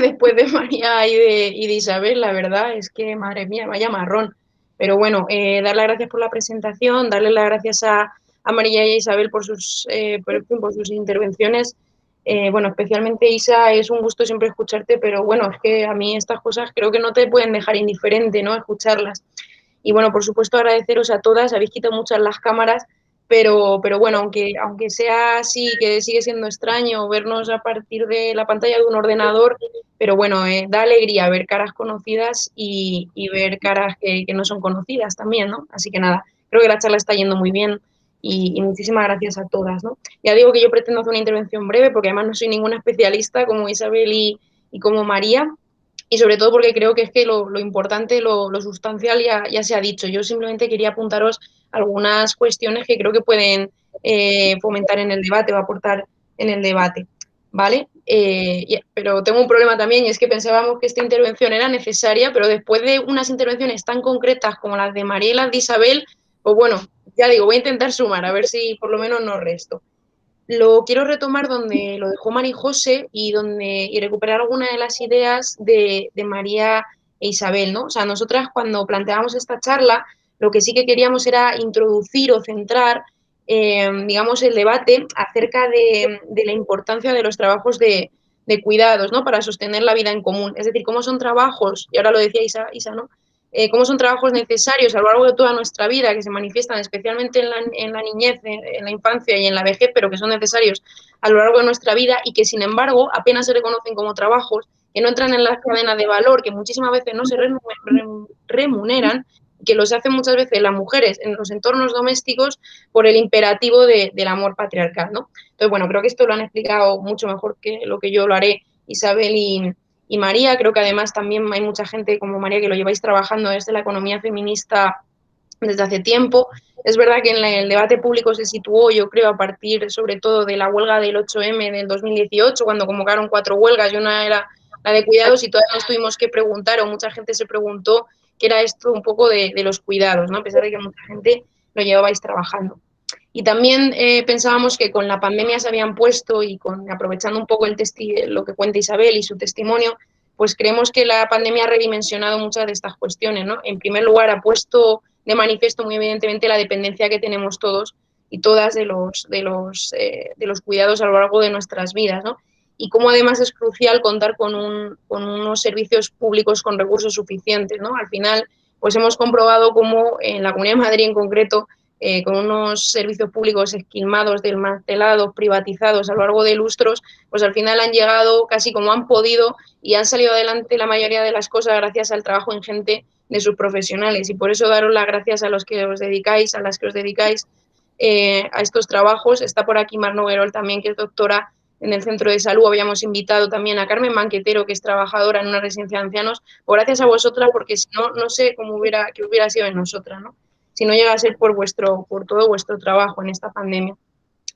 después de María y de Isabel, la verdad es que, madre mía, vaya marrón. Pero bueno, dar las gracias por la presentación, darle las gracias a María y a Isabel por sus intervenciones. Bueno, especialmente Isa, es un gusto siempre escucharte, pero bueno, es que a mí estas cosas creo que no te pueden dejar indiferente, ¿no? Escucharlas. Y bueno, por supuesto agradeceros a todas, habéis quitado muchas las cámaras, pero bueno, aunque sea así, que sigue siendo extraño vernos a partir de la pantalla de un ordenador, pero bueno, da alegría ver caras conocidas y ver caras que no son conocidas también, ¿no? Así que nada, creo que la charla está yendo muy bien y muchísimas gracias a todas, ¿no? Ya digo que yo pretendo hacer una intervención breve porque además no soy ninguna especialista como Isabel y como María, y sobre todo porque creo que es que lo importante, lo sustancial ya se ha dicho. Yo simplemente quería apuntaros algunas cuestiones que creo que pueden fomentar en el debate o aportar en el debate, ¿vale? Pero tengo un problema también y es que pensábamos que esta intervención era necesaria, pero después de unas intervenciones tan concretas como las de María y las de Isabel, pues bueno, ya digo, voy a intentar sumar, a ver si por lo menos no resto. Lo quiero retomar donde lo dejó María José y recuperar algunas de las ideas de María e Isabel, ¿no? O sea, nosotras cuando planteábamos esta charla, lo que sí que queríamos era introducir o centrar, digamos, el debate acerca de la importancia de los trabajos de cuidados, ¿no? Para sostener la vida en común. Es decir, cómo son trabajos, y ahora lo decía Isa, ¿no? Cómo son trabajos necesarios a lo largo de toda nuestra vida, que se manifiestan especialmente en la niñez, en la infancia y en la vejez, pero que son necesarios a lo largo de nuestra vida y que, sin embargo, apenas se reconocen como trabajos, que no entran en la cadena de valor, que muchísimas veces no se remuneran, que los hacen muchas veces las mujeres en los entornos domésticos por el imperativo del amor patriarcal, ¿no? Entonces, bueno, creo que esto lo han explicado mucho mejor que lo que yo lo haré Isabel y María. Creo que además también hay mucha gente como María que lo lleváis trabajando desde la economía feminista desde hace tiempo. Es verdad que en el debate público se situó, yo creo, a partir sobre todo de la huelga del 8M del 2018, cuando convocaron 4 huelgas y una era la de cuidados y todavía nos tuvimos que preguntar, o mucha gente se preguntó, qué era esto un poco de los cuidados, ¿no? A pesar de que mucha gente lo llevabais trabajando. Y también pensábamos que con la pandemia se habían puesto y aprovechando un poco lo que cuenta Isabel y su testimonio, pues creemos que la pandemia ha redimensionado muchas de estas cuestiones, ¿no? En primer lugar, ha puesto de manifiesto muy evidentemente la dependencia que tenemos todos y todas de los cuidados a lo largo de nuestras vidas, ¿no? Y cómo además es crucial contar con unos servicios públicos con recursos suficientes, ¿no? Al final, pues hemos comprobado cómo en la Comunidad de Madrid en concreto, con unos servicios públicos esquilmados, desmantelados, privatizados a lo largo de lustros, pues al final han llegado casi como han podido y han salido adelante la mayoría de las cosas gracias al trabajo ingente de sus profesionales. Y por eso daros las gracias a los que os dedicáis, a las que os dedicáis a estos trabajos. Está por aquí Mar Noguerol también, que es doctora en el centro de salud. Habíamos invitado también a Carmen Banquetero, que es trabajadora en una residencia de ancianos. Pues gracias a vosotras, porque si no, no sé qué hubiera sido de nosotras, ¿no? Si no llega a ser por todo vuestro trabajo en esta pandemia.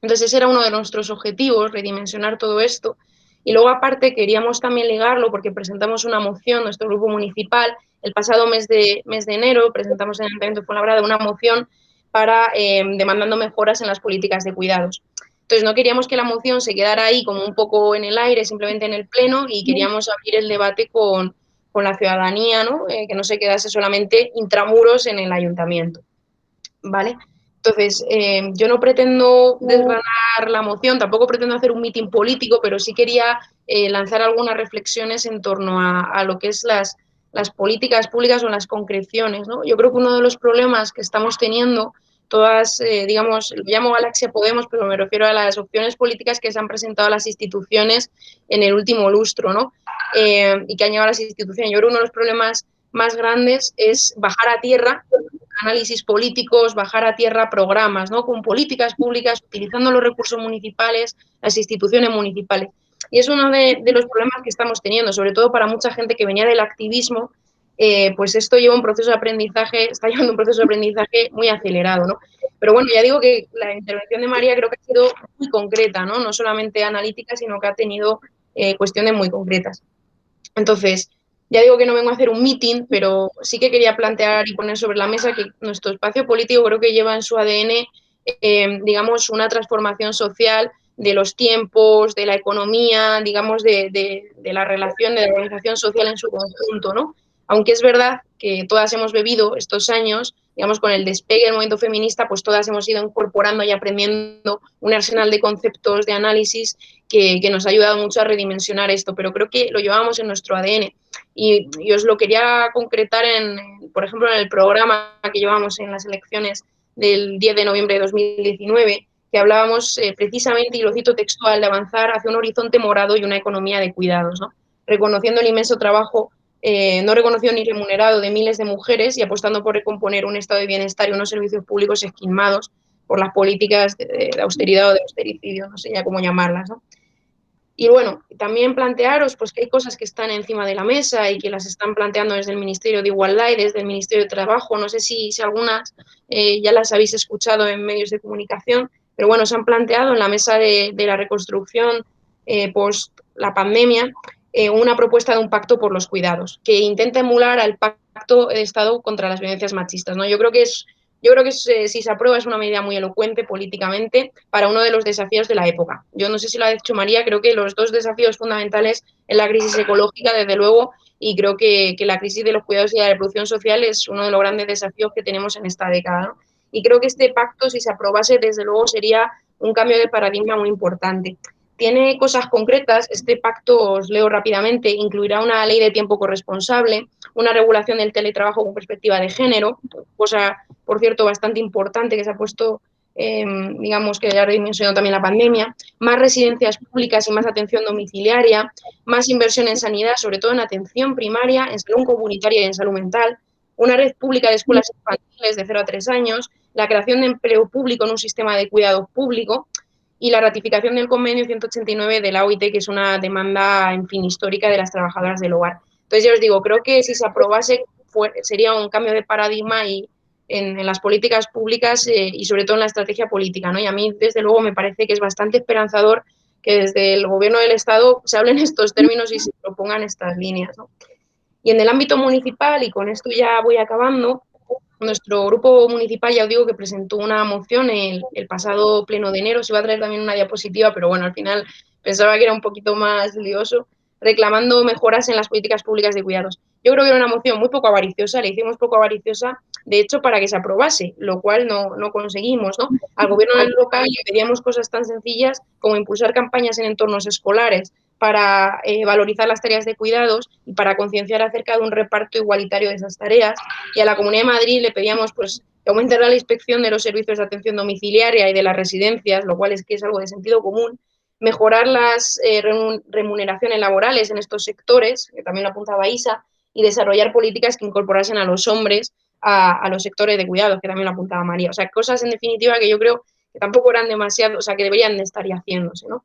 Entonces ese era uno de nuestros objetivos, redimensionar todo esto. Y luego aparte queríamos también ligarlo porque presentamos una moción, nuestro grupo municipal, el pasado mes de enero, presentamos en el Ayuntamiento de Fuenlabrada una moción para demandando mejoras en las políticas de cuidados. Entonces no queríamos que la moción se quedara ahí como un poco en el aire, simplemente en el pleno, y queríamos abrir el debate con la ciudadanía, ¿no? Que no se quedase solamente intramuros en el ayuntamiento. ¿Vale? Entonces, yo no pretendo desgranar la moción, tampoco pretendo hacer un mitin político, pero sí quería lanzar algunas reflexiones en torno a lo que es las políticas públicas o las concreciones, ¿no? Yo creo que uno de los problemas que estamos teniendo, todas, digamos, lo llamo Galaxia Podemos, pero me refiero a las opciones políticas que se han presentado a las instituciones en el último lustro, ¿no? Y que han llevado a las instituciones. Yo creo que uno de los problemas más grandes es bajar a tierra análisis políticos, bajar a tierra programas, ¿no? Con políticas públicas, utilizando los recursos municipales, las instituciones municipales. Y es uno de los problemas que estamos teniendo, sobre todo para mucha gente que venía del activismo, pues esto lleva un proceso de aprendizaje, está llevando un proceso de aprendizaje muy acelerado, ¿no? Pero bueno, ya digo que la intervención de María creo que ha sido muy concreta, ¿no? No solamente analítica, sino que ha tenido cuestiones muy concretas. Entonces, ya digo que no vengo a hacer un meeting, pero sí que quería plantear y poner sobre la mesa que nuestro espacio político creo que lleva en su ADN, digamos, una transformación social de los tiempos, de la economía, digamos, de la relación, de la organización social en su conjunto, ¿no? Aunque es verdad que todas hemos bebido estos años, digamos, con el despegue del movimiento feminista, pues todas hemos ido incorporando y aprendiendo un arsenal de conceptos, de análisis que nos ha ayudado mucho a redimensionar esto, pero creo que lo llevamos en nuestro ADN. Y os lo quería concretar por ejemplo, en el programa que llevamos en las elecciones del 10 de noviembre de 2019, que hablábamos precisamente, y lo cito textual, de avanzar hacia un horizonte morado y una economía de cuidados, ¿no? Reconociendo el inmenso trabajo no reconocido ni remunerado de miles de mujeres y apostando por recomponer un estado de bienestar y unos servicios públicos esquilmados por las políticas de austeridad o de austericidio, no sé ya cómo llamarlas, ¿no? Y bueno, también plantearos pues, que hay cosas que están encima de la mesa y que las están planteando desde el Ministerio de Igualdad y desde el Ministerio de Trabajo. No sé si algunas ya las habéis escuchado en medios de comunicación, pero bueno, se han planteado en la mesa de la reconstrucción post la pandemia una propuesta de un pacto por los cuidados que intenta emular al pacto de Estado contra las violencias machistas, ¿no? Yo creo que si se aprueba es una medida muy elocuente políticamente para uno de los desafíos de la época. Yo no sé si lo ha dicho María, creo que los dos desafíos fundamentales en la crisis ecológica, desde luego, y creo que la crisis de los cuidados y la reproducción social es uno de los grandes desafíos que tenemos en esta década, ¿no? Y creo que este pacto, si se aprobase, desde luego sería un cambio de paradigma muy importante. Tiene cosas concretas, este pacto, os leo rápidamente, incluirá una ley de tiempo corresponsable, una regulación del teletrabajo con perspectiva de género, cosa, por cierto, bastante importante que se ha puesto, digamos, que ha redimensionado también la pandemia, más residencias públicas y más atención domiciliaria, más inversión en sanidad, sobre todo en atención primaria, en salud comunitaria y en salud mental, una red pública de escuelas infantiles de 0 a 3 años, la creación de empleo público en un sistema de cuidado público y la ratificación del convenio 189 de la OIT, que es una demanda, en fin, histórica de las trabajadoras del hogar. Entonces, ya os digo, creo que si se aprobase sería un cambio de paradigma y en las políticas públicas y sobre todo en la estrategia política, ¿no? Y a mí, desde luego, me parece que es bastante esperanzador que desde el gobierno del Estado se hablen estos términos y se propongan estas líneas, ¿no? Y en el ámbito municipal, y con esto ya voy acabando, nuestro grupo municipal, ya os digo que presentó una moción el pasado pleno de enero, se iba a traer también una diapositiva, pero bueno, al final pensaba que era un poquito más lioso, reclamando mejoras en las políticas públicas de cuidados. Yo creo que era una moción muy poco avariciosa, le hicimos poco avariciosa, de hecho, para que se aprobase, lo cual no conseguimos, ¿no? Al gobierno local le pedíamos cosas tan sencillas como impulsar campañas en entornos escolares para valorizar las tareas de cuidados y para concienciar acerca de un reparto igualitario de esas tareas. Y a la Comunidad de Madrid le pedíamos pues, que aumentara la inspección de los servicios de atención domiciliaria y de las residencias, lo cual es que es algo de sentido común, mejorar las remuneraciones laborales en estos sectores, que también lo apuntaba Isa, y desarrollar políticas que incorporasen a los hombres a los sectores de cuidados, que también lo apuntaba María. O sea, cosas en definitiva que yo creo que tampoco eran demasiado, o sea, que deberían de estar ya haciéndose, ¿no?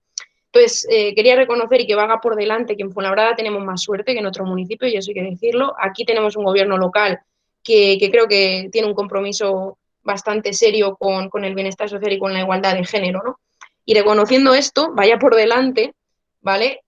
Entonces, quería reconocer y que vaga por delante que en Fuenlabrada tenemos más suerte que en otro municipio, y eso hay que decirlo. Aquí tenemos un gobierno local que creo que tiene un compromiso bastante serio con el bienestar social y con la igualdad de género, ¿no? Y reconociendo esto, vaya por delante, ¿vale?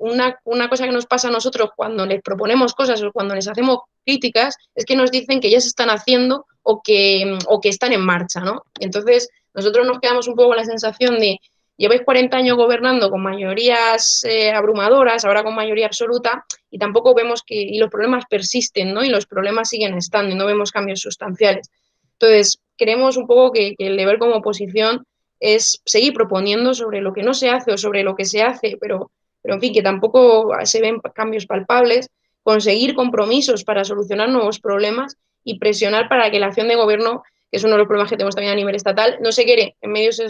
Una cosa que nos pasa a nosotros cuando les proponemos cosas o cuando les hacemos críticas es que nos dicen que ya se están haciendo o que están en marcha, ¿no? Entonces, nosotros nos quedamos un poco con la sensación de lleváis 40 años gobernando con mayorías abrumadoras, ahora con mayoría absoluta, y tampoco vemos y los problemas persisten, ¿no? Y los problemas siguen estando y no vemos cambios sustanciales. Entonces, creemos un poco que el deber como oposición es seguir proponiendo sobre lo que no se hace o sobre lo que se hace, pero en fin, que tampoco se ven cambios palpables, conseguir compromisos para solucionar nuevos problemas y presionar para que la acción de gobierno, que es uno de los problemas que tenemos también a nivel estatal, no se quede en meros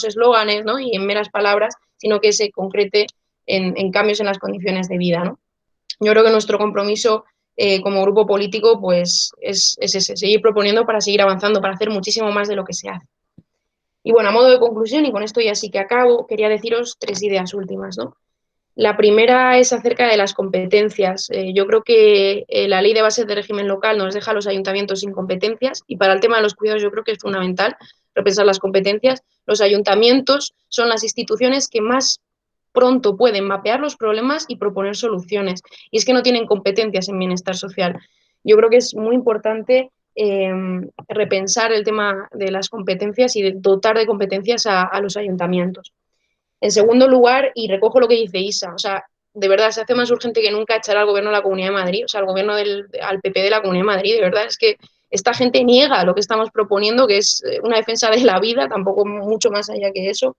eslóganes, ¿no? Y en meras palabras, sino que se concrete en cambios en las condiciones de vida, ¿no? Yo creo que nuestro compromiso como grupo político pues es ese, seguir proponiendo para seguir avanzando, para hacer muchísimo más de lo que se hace. Y bueno, a modo de conclusión, y con esto ya sí que acabo, quería deciros 3 ideas últimas, ¿no? La primera es acerca de las competencias. Yo creo que la ley de bases de régimen local nos deja a los ayuntamientos sin competencias y para el tema de los cuidados yo creo que es fundamental repensar las competencias. Los ayuntamientos son las instituciones que más pronto pueden mapear los problemas y proponer soluciones. Y es que no tienen competencias en bienestar social. Yo creo que es muy importante repensar el tema de las competencias y de dotar de competencias a los ayuntamientos. En segundo lugar, y recojo lo que dice Isa, o sea, de verdad se hace más urgente que nunca echar al gobierno de la Comunidad de Madrid, o sea, al gobierno al PP de la Comunidad de Madrid, de verdad, es que esta gente niega lo que estamos proponiendo, que es una defensa de la vida, tampoco mucho más allá que eso.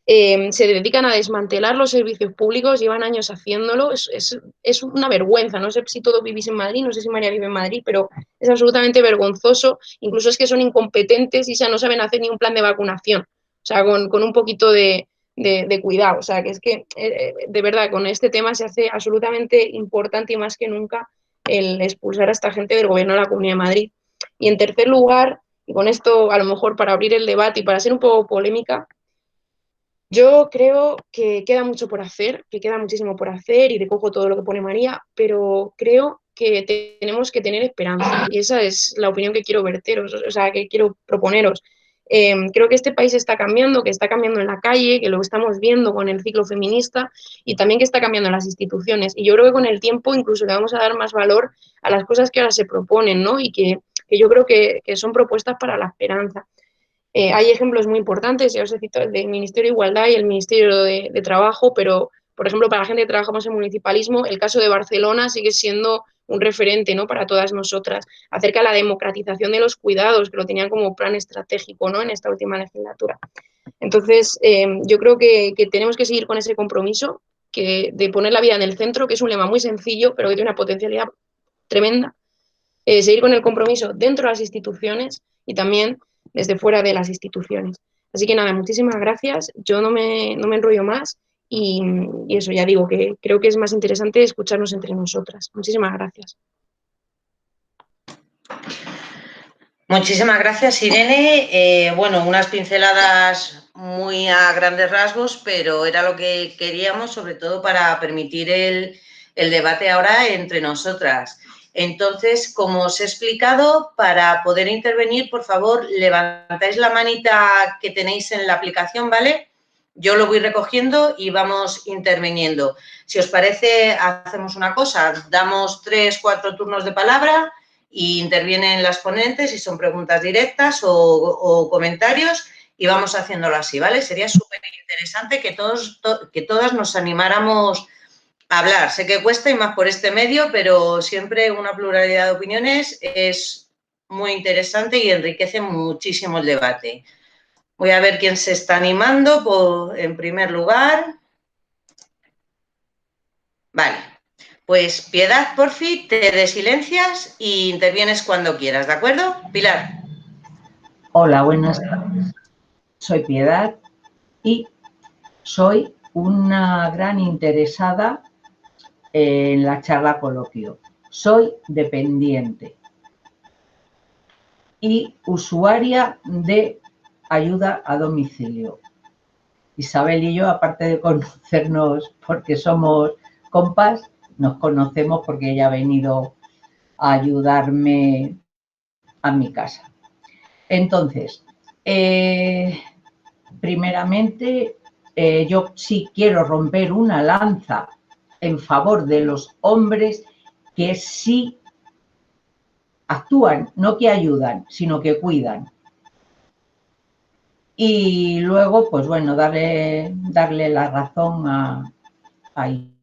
se dedican a desmantelar los servicios públicos, llevan años haciéndolo, es una vergüenza, no sé si todos vivís en Madrid, no sé si María vive en Madrid, pero es absolutamente vergonzoso, incluso es que son incompetentes y ya no saben hacer ni un plan de vacunación, o sea, con un poquito de cuidado, o sea, que es que de verdad con este tema se hace absolutamente importante y más que nunca el expulsar a esta gente del gobierno de la Comunidad de Madrid. Y en tercer lugar, y con esto a lo mejor para abrir el debate y para ser un poco polémica, yo creo que queda mucho por hacer, que queda muchísimo por hacer y recojo todo lo que pone María, pero creo que tenemos que tener esperanza y esa es la opinión que quiero verteros, o sea, que quiero proponeros. Creo que este país está cambiando, que está cambiando en la calle, que lo estamos viendo con el ciclo feminista y también que está cambiando en las instituciones. Y yo creo que con el tiempo incluso le vamos a dar más valor a las cosas que ahora se proponen, ¿no? Y que yo creo que son propuestas para la esperanza. Hay ejemplos muy importantes, ya os he citado el del Ministerio de Igualdad y el Ministerio de Trabajo, pero, por ejemplo, para la gente que trabajamos en municipalismo, el caso de Barcelona sigue siendo un referente, ¿no?, para todas nosotras, acerca de la democratización de los cuidados, que lo tenían como plan estratégico, ¿no?, en esta última legislatura. Entonces, yo creo que tenemos que seguir con ese compromiso de poner la vida en el centro, que es un lema muy sencillo, pero que tiene una potencialidad tremenda. Seguir con el compromiso dentro de las instituciones y también desde fuera de las instituciones. Así que nada, muchísimas gracias. Yo no me enrollo más y eso, ya digo, que creo que es más interesante escucharnos entre nosotras. Muchísimas gracias. Muchísimas gracias, Irene. Bueno, unas pinceladas muy a grandes rasgos, pero era lo que queríamos, sobre todo para permitir el debate ahora entre nosotras. Entonces, como os he explicado, para poder intervenir, por favor, levantáis la manita que tenéis en la aplicación, ¿vale? Yo lo voy recogiendo y vamos interviniendo. Si os parece, hacemos una cosa, damos 3 o 4 turnos de palabra y intervienen las ponentes y son preguntas directas o comentarios y vamos haciéndolo así, ¿vale? Sería súper interesante que todas nos animáramos a hablar. Sé que cuesta y más por este medio, pero siempre una pluralidad de opiniones es muy interesante y enriquece muchísimo el debate. Voy a ver quién se está animando en primer lugar. Vale. Pues Piedad, porfi, te desilencias y intervienes cuando quieras, ¿de acuerdo? Pilar. Hola, buenas tardes. Soy Piedad y soy una gran interesada en la charla coloquio. Soy dependiente y usuaria de ayuda a domicilio. Isabel y yo, aparte de conocernos porque somos compas, nos conocemos porque ella ha venido a ayudarme a mi casa. Entonces, primeramente, yo sí quiero romper una lanza en favor de los hombres que sí actúan, no que ayudan, sino que cuidan. Y luego, pues bueno, darle la razón a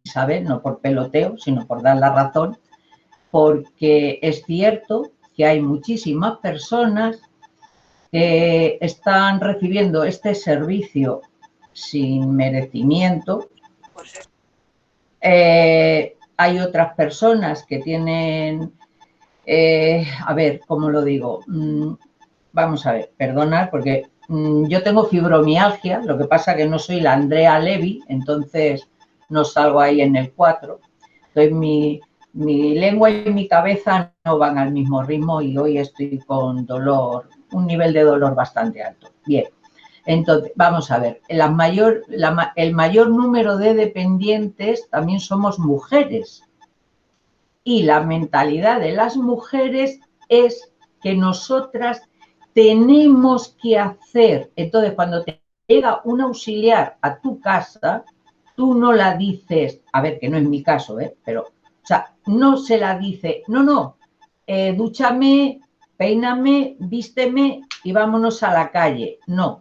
Isabel, no por peloteo, sino por dar la razón, porque es cierto que hay muchísimas personas que están recibiendo este servicio sin merecimiento. Hay otras personas que tienen, a ver, ¿cómo lo digo? Vamos a ver, perdonad, porque yo tengo fibromialgia, lo que pasa que no soy la Andrea Levy, entonces no salgo ahí en el 4. Entonces mi lengua y mi cabeza no van al mismo ritmo y hoy estoy con dolor, un nivel de dolor bastante alto. Bien, entonces, vamos a ver, el mayor número de dependientes también somos mujeres. Y la mentalidad de las mujeres es que nosotras tenemos que hacer. Entonces, cuando te llega un auxiliar a tu casa, tú no la dices, a ver, que no es mi caso, pero, o sea, no se la dice, no, dúchame, peíname, vísteme y vámonos a la calle. No,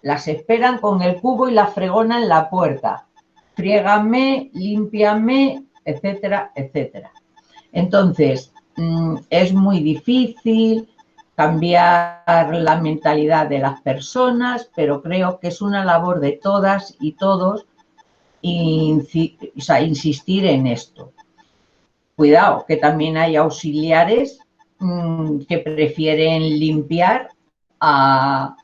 las esperan con el cubo y la fregona en la puerta. Friégame, límpiame, etcétera, etcétera. Entonces, es muy difícil. cambiar la mentalidad de las personas, pero creo que es una labor de todas y todos insistir en esto. Cuidado, que también hay auxiliares que prefieren limpiar a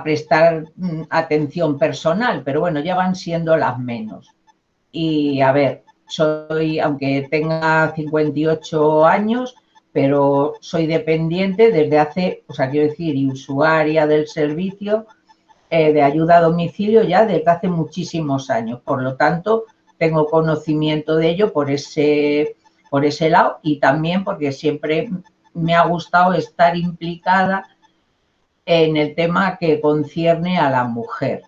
prestar atención personal, pero bueno, ya van siendo las menos. Y a ver, aunque tenga 58 años, pero soy dependiente desde hace, o sea, quiero decir, y usuaria del servicio de ayuda a domicilio ya desde hace muchísimos años. Por lo tanto, tengo conocimiento de ello por ese lado y también porque siempre me ha gustado estar implicada en el tema que concierne a la mujer.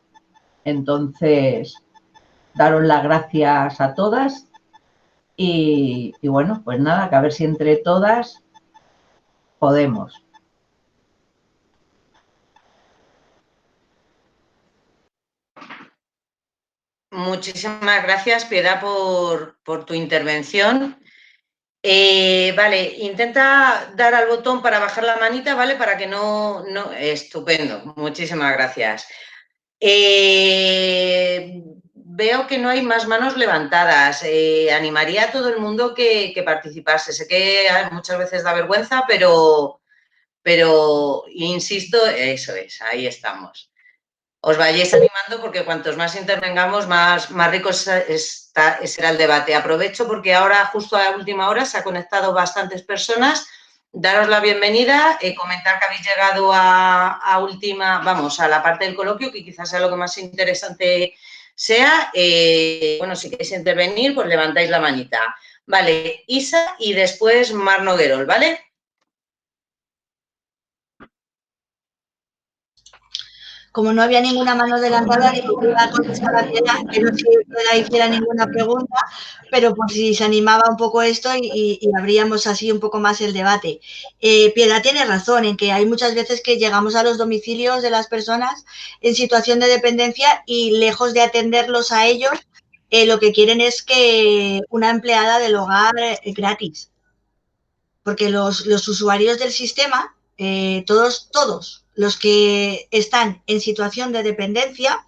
Entonces, daros las gracias a todas y bueno, pues nada, que a ver si entre todas podemos. Muchísimas gracias, Piedad, por tu intervención. Vale, intenta dar al botón para bajar la manita, ¿vale? Para que no... Estupendo, muchísimas gracias. Veo que no hay más manos levantadas. Animaría a todo el mundo que participase. Sé que muchas veces da vergüenza, pero insisto, eso es, ahí estamos. Os vayáis animando porque cuantos más intervengamos, más rico será el debate. Aprovecho porque ahora, justo a la última hora, se han conectado bastantes personas. Daros la bienvenida, comentar que habéis llegado a la parte del coloquio, que quizás sea lo que más interesante sea. Bueno, si queréis intervenir, pues levantáis la manita. Vale, Isa y después Mar Noguerol, ¿vale? Como no había ninguna mano levantada, digo que iba a contestar a Piedad, que no sé si Piedad hiciera ninguna pregunta, pero por si se animaba un poco esto y abríamos así un poco más el debate. Piedad tiene razón en que hay muchas veces que llegamos a los domicilios de las personas en situación de dependencia y lejos de atenderlos a ellos, lo que quieren es que una empleada del hogar gratis. Porque los usuarios del sistema, todos los que están en situación de dependencia,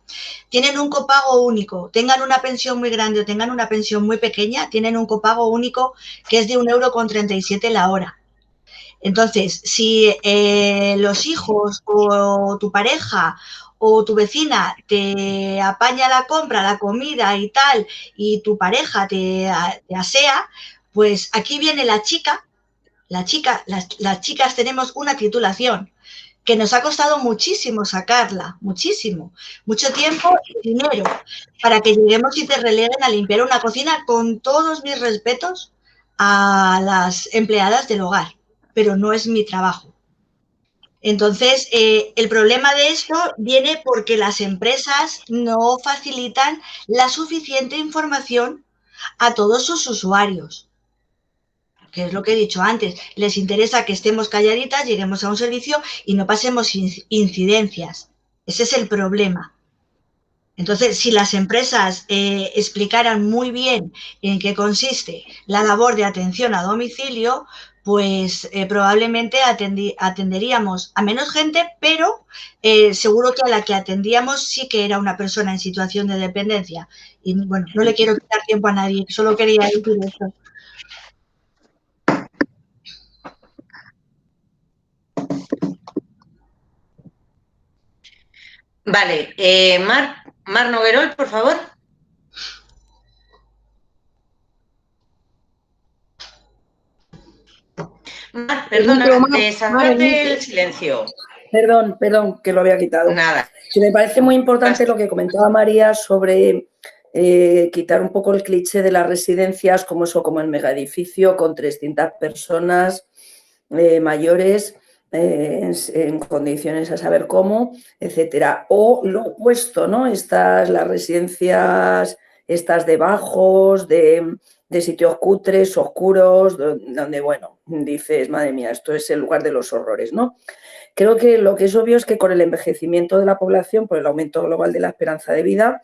tienen un copago único, tengan una pensión muy grande o tengan una pensión muy pequeña, tienen un copago único que es de 1,37 € la hora. Entonces, si los hijos o tu pareja o tu vecina te apaña la compra, la comida y tal, y tu pareja te asea, pues aquí viene la chica. Las chicas tenemos una titulación que nos ha costado muchísimo sacarla, mucho tiempo y dinero para que lleguemos y te releguen a limpiar una cocina, con todos mis respetos a las empleadas del hogar, pero no es mi trabajo. Entonces, el problema de esto viene porque las empresas no facilitan la suficiente información a todos sus usuarios. Que es lo que he dicho antes, les interesa que estemos calladitas, lleguemos a un servicio y no pasemos incidencias. Ese es el problema. Entonces, si las empresas explicaran muy bien en qué consiste la labor de atención a domicilio, pues probablemente atenderíamos a menos gente, pero seguro que a la que atendíamos sí que era una persona en situación de dependencia. Y bueno, no le quiero quitar tiempo a nadie, solo quería decir esto. Vale, Mar Noguerol, por favor. Mar, perdona, sacarte el silencio. Perdón, que lo había quitado. Nada. Que me parece muy importante lo que comentaba María sobre quitar un poco el cliché de las residencias como el megaedificio con 300 personas mayores en condiciones a saber cómo, etcétera. O lo opuesto, ¿no? Las residencias de bajos, de sitios cutres, oscuros, donde, bueno, dices, madre mía, esto es el lugar de los horrores, ¿no? Creo que lo que es obvio es que con el envejecimiento de la población, por el aumento global de la esperanza de vida,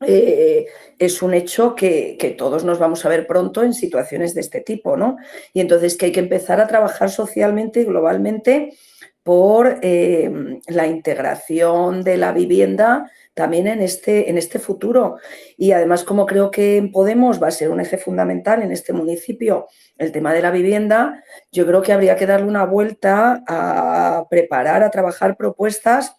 es un hecho que todos nos vamos a ver pronto en situaciones de este tipo, ¿no? Y entonces que hay que empezar a trabajar socialmente y globalmente por la integración de la vivienda también en este futuro. Y además, como creo que en Podemos va a ser un eje fundamental en este municipio el tema de la vivienda, yo creo que habría que darle una vuelta a preparar, a trabajar propuestas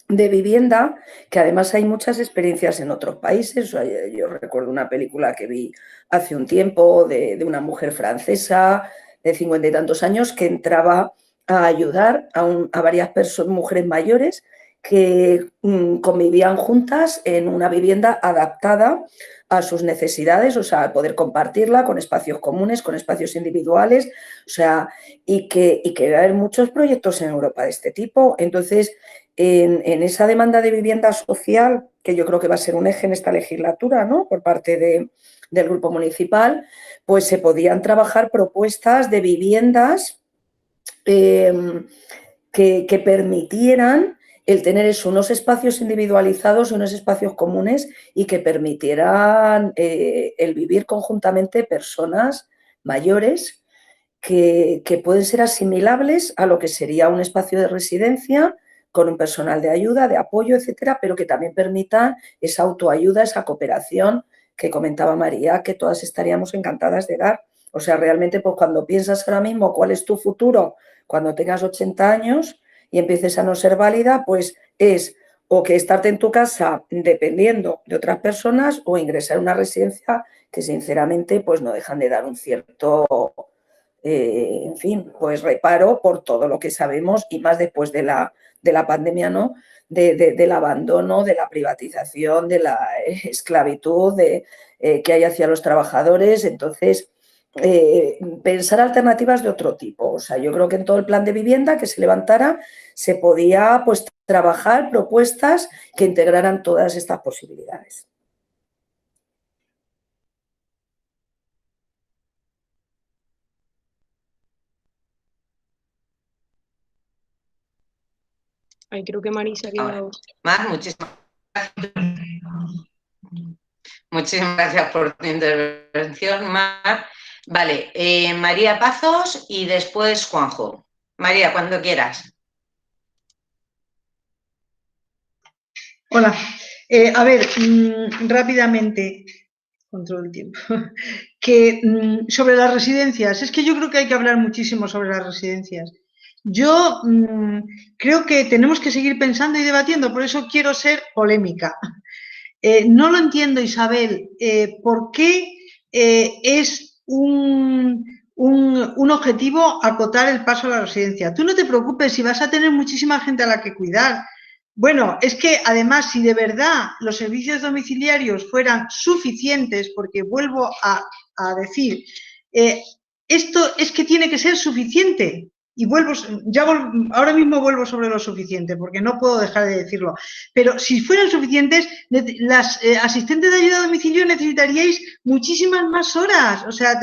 de vivienda, que además hay muchas experiencias en otros países. O sea, yo recuerdo una película que vi hace un tiempo de una mujer francesa de 50 y tantos años que entraba a ayudar a varias mujeres mayores que convivían juntas en una vivienda adaptada a sus necesidades, o sea, poder compartirla con espacios comunes, con espacios individuales, o sea, y que va a haber muchos proyectos en Europa de este tipo. Entonces, en esa demanda de vivienda social, que yo creo que va a ser un eje en esta legislatura, ¿no?, por parte del Grupo Municipal, pues se podían trabajar propuestas de viviendas que permitieran el tener unos espacios individualizados, unos espacios comunes y que permitieran el vivir conjuntamente personas mayores que pueden ser asimilables a lo que sería un espacio de residencia con un personal de ayuda, de apoyo, etcétera, pero que también permitan esa autoayuda, esa cooperación que comentaba María, que todas estaríamos encantadas de dar. O sea, realmente, pues cuando piensas ahora mismo cuál es tu futuro cuando tengas 80 años y empieces a no ser válida, pues es o que estarte en tu casa dependiendo de otras personas o ingresar a una residencia que sinceramente pues no dejan de dar un cierto, en fin, pues reparo por todo lo que sabemos y más después de la pandemia, ¿no?, del abandono, de la privatización, de la esclavitud que hay hacia los trabajadores. Entonces, pensar alternativas de otro tipo. O sea, yo creo que en todo el plan de vivienda que se levantara se podía pues trabajar propuestas que integraran todas estas posibilidades. Ay, creo que Marisa ha quedado. Mar, muchísimas gracias por tu intervención, Mar. Vale, María Pazos y después Juanjo. María, cuando quieras. Hola. A ver, rápidamente, controlo el tiempo, que sobre las residencias, es que yo creo que hay que hablar muchísimo sobre las residencias. Yo creo que tenemos que seguir pensando y debatiendo, por eso quiero ser polémica. No lo entiendo, Isabel, ¿por qué es un objetivo acotar el paso a la residencia? Tú no te preocupes, si vas a tener muchísima gente a la que cuidar. Bueno, es que además, si de verdad los servicios domiciliarios fueran suficientes, porque vuelvo a decir, esto es que tiene que ser suficiente. Y ahora mismo vuelvo sobre lo suficiente, porque no puedo dejar de decirlo. Pero si fueran suficientes, las asistentes de ayuda a domicilio necesitaríais muchísimas más horas, o sea,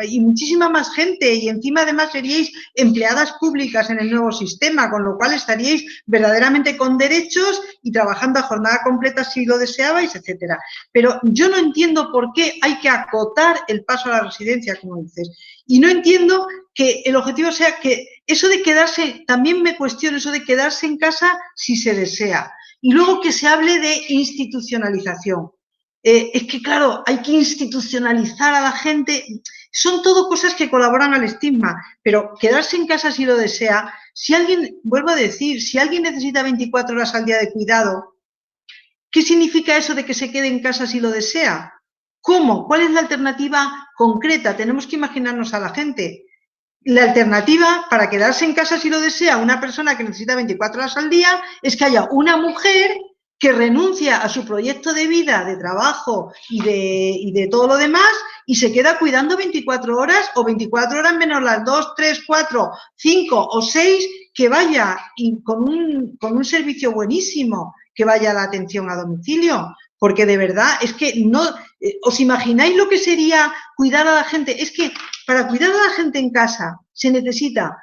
y muchísima más gente, y encima además seríais empleadas públicas en el nuevo sistema, con lo cual estaríais verdaderamente con derechos y trabajando a jornada completa si lo deseabais, etcétera. Pero yo no entiendo por qué hay que acotar el paso a la residencia, como dices. Y no entiendo que el objetivo sea que eso de quedarse, también me cuestiono eso de quedarse en casa si se desea. Y luego que se hable de institucionalización. Es que, claro, hay que institucionalizar a la gente. Son todo cosas que colaboran al estigma, pero quedarse en casa si lo desea. Si alguien, vuelvo a decir, si alguien necesita 24 horas al día de cuidado, ¿qué significa eso de que se quede en casa si lo desea? ¿Cómo? ¿Cuál es la alternativa concreta? Tenemos que imaginarnos a la gente. La alternativa para quedarse en casa si lo desea una persona que necesita 24 horas al día es que haya una mujer que renuncia a su proyecto de vida, de trabajo y de todo lo demás y se queda cuidando 24 horas o 24 horas menos las 2, 3, 4, 5 o 6 que vaya y con un servicio buenísimo, que vaya a la atención a domicilio. Porque de verdad es que no, ¿os imagináis lo que sería cuidar a la gente? Es que para cuidar a la gente en casa se necesita,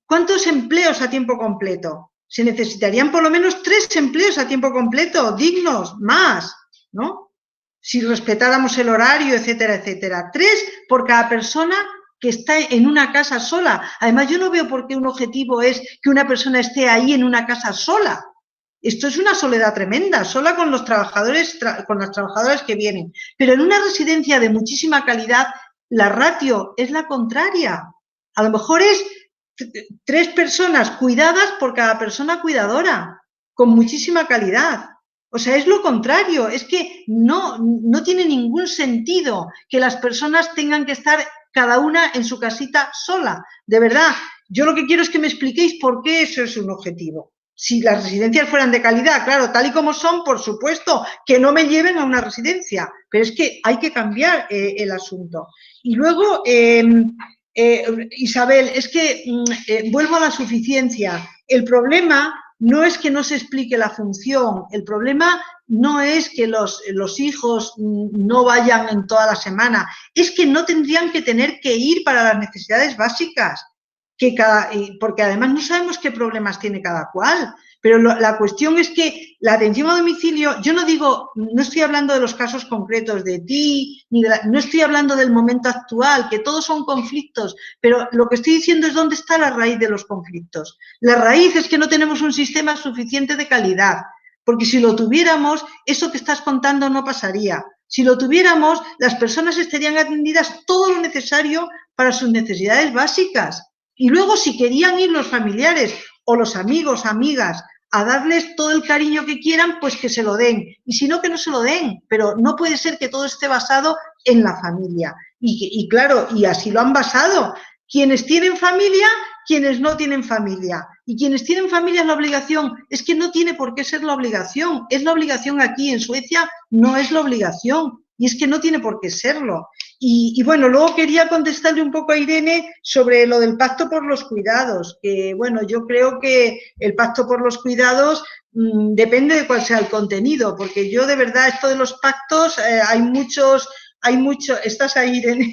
¿cuántos empleos a tiempo completo? Se necesitarían por lo menos 3 empleos a tiempo completo, dignos, más. ¿no? Si respetáramos el horario, etcétera, etcétera. 3 por cada persona que está en una casa sola. Además, yo no veo por qué un objetivo es que una persona esté ahí en una casa sola. Esto es una soledad tremenda, sola con los trabajadores, con las trabajadoras que vienen. Pero en una residencia de muchísima calidad, la ratio es la contraria. A lo mejor es 3 personas cuidadas por cada persona cuidadora, con muchísima calidad. O sea, es lo contrario, es que no tiene ningún sentido que las personas tengan que estar cada una en su casita sola. De verdad, yo lo que quiero es que me expliquéis por qué eso es un objetivo. Si las residencias fueran de calidad, claro, tal y como son, por supuesto, que no me lleven a una residencia, pero es que hay que cambiar el asunto. Y luego, Isabel, es que vuelvo a la suficiencia. El problema no es que no se explique la función, el problema no es que los hijos no vayan en toda la semana, es que no tendrían que tener que ir para las necesidades básicas, porque además no sabemos qué problemas tiene cada cual. Pero la cuestión es que la atención a domicilio, yo no estoy hablando de los casos concretos de ti, no estoy hablando del momento actual, que todos son conflictos, pero lo que estoy diciendo es dónde está la raíz de los conflictos. La raíz es que no tenemos un sistema suficiente de calidad, porque si lo tuviéramos, eso que estás contando no pasaría. Si lo tuviéramos, las personas estarían atendidas todo lo necesario para sus necesidades básicas. Y luego, si querían ir los familiares o los amigos, amigas, a darles todo el cariño que quieran, pues que se lo den. Y si no, que no se lo den. Pero no puede ser que todo esté basado en la familia. Y claro, y así lo han basado. Quienes tienen familia, quienes no tienen familia. Y quienes tienen familia es la obligación. Es que no tiene por qué ser la obligación. Es la obligación aquí. En Suecia no es la obligación. Y es que no tiene por qué serlo. Y bueno, luego quería contestarle un poco a Irene sobre lo del pacto por los cuidados, que bueno, yo creo que el pacto por los cuidados depende de cuál sea el contenido, porque yo de verdad esto de los pactos, hay muchos, estás ahí, Irene,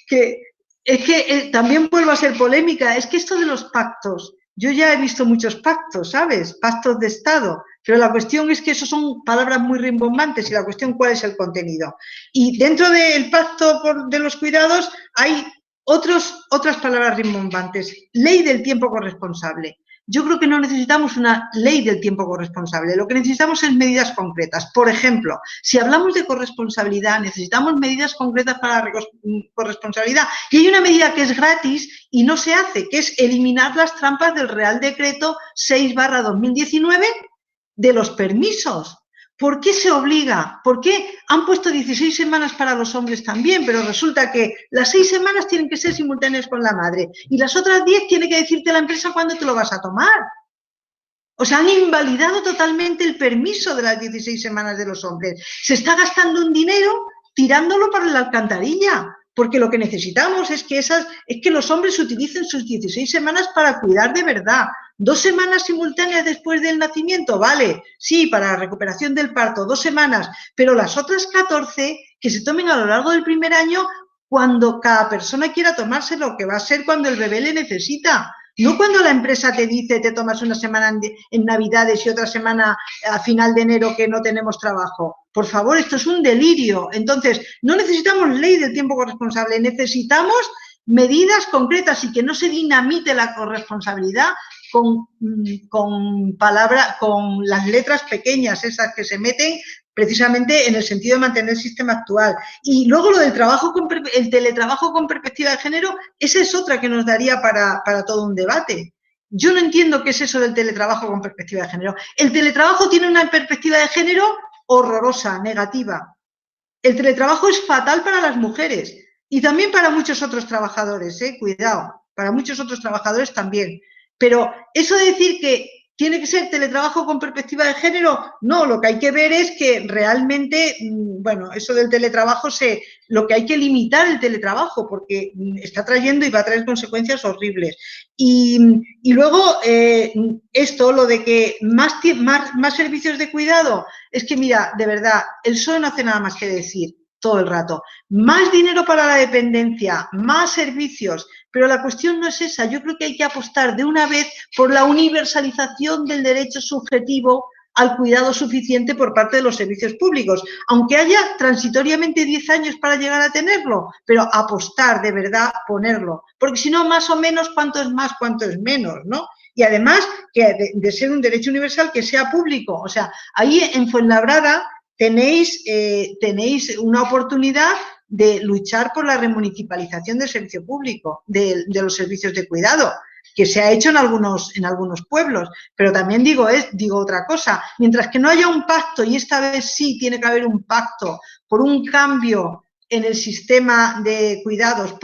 que es que también vuelvo a ser polémica, es que esto de los pactos, yo ya he visto muchos pactos, ¿sabes? Pactos de Estado. Pero la cuestión es que eso son palabras muy rimbombantes y la cuestión cuál es el contenido. Y dentro del pacto de los cuidados hay otras palabras rimbombantes. Ley del tiempo corresponsable. Yo creo que no necesitamos una ley del tiempo corresponsable. Lo que necesitamos es medidas concretas. Por ejemplo, si hablamos de corresponsabilidad, necesitamos medidas concretas para la corresponsabilidad. Y hay una medida que es gratis y no se hace, que es eliminar las trampas del Real Decreto 6/2019 de los permisos. ¿Por qué se obliga? ¿Por qué han puesto 16 semanas para los hombres también? Pero resulta que las 6 semanas tienen que ser simultáneas con la madre y las otras 10 tiene que decirte la empresa cuándo te lo vas a tomar. O sea, han invalidado totalmente el permiso de las 16 semanas de los hombres. Se está gastando un dinero tirándolo para la alcantarilla, porque lo que necesitamos es que los hombres utilicen sus 16 semanas para cuidar de verdad. 2 semanas simultáneas después del nacimiento, vale, sí, para la recuperación del parto, 2 semanas, pero las otras 14 que se tomen a lo largo del primer año cuando cada persona quiera tomarse lo que va a ser cuando el bebé le necesita. No cuando la empresa te dice te tomas una semana en Navidades y otra semana a final de enero que no tenemos trabajo. Por favor, esto es un delirio. Entonces, no necesitamos ley del tiempo corresponsable, necesitamos medidas concretas y que no se dinamite la corresponsabilidad con las letras pequeñas, esas que se meten precisamente en el sentido de mantener el sistema actual. Y luego lo del el teletrabajo con perspectiva de género, esa es otra que nos daría para todo un debate. Yo no entiendo qué es eso del teletrabajo con perspectiva de género. El teletrabajo tiene una perspectiva de género horrorosa, negativa. El teletrabajo es fatal para las mujeres y también para muchos otros trabajadores, cuidado, para muchos otros trabajadores también. Pero eso de decir que ¿tiene que ser teletrabajo con perspectiva de género? No, lo que hay que ver es que realmente, bueno, eso del teletrabajo, lo que hay que limitar el teletrabajo porque está trayendo y va a traer consecuencias horribles. Y luego esto, lo de que más servicios de cuidado, es que mira, de verdad, el PSOE no hace nada más que decir todo el rato. Más dinero para la dependencia, más servicios, pero la cuestión no es esa. Yo creo que hay que apostar de una vez por la universalización del derecho subjetivo al cuidado suficiente por parte de los servicios públicos, aunque haya transitoriamente 10 años para llegar a tenerlo, pero apostar de verdad, ponerlo, porque si no, más o menos, cuánto es más, cuánto es menos, ¿no? Y además, que de ser un derecho universal, que sea público. O sea, ahí en Fuenlabrada tenéis una oportunidad de luchar por la remunicipalización del servicio público, de los servicios de cuidado, que se ha hecho en algunos pueblos. Pero también digo otra cosa, mientras que no haya un pacto, y esta vez sí tiene que haber un pacto por un cambio en el sistema de cuidados,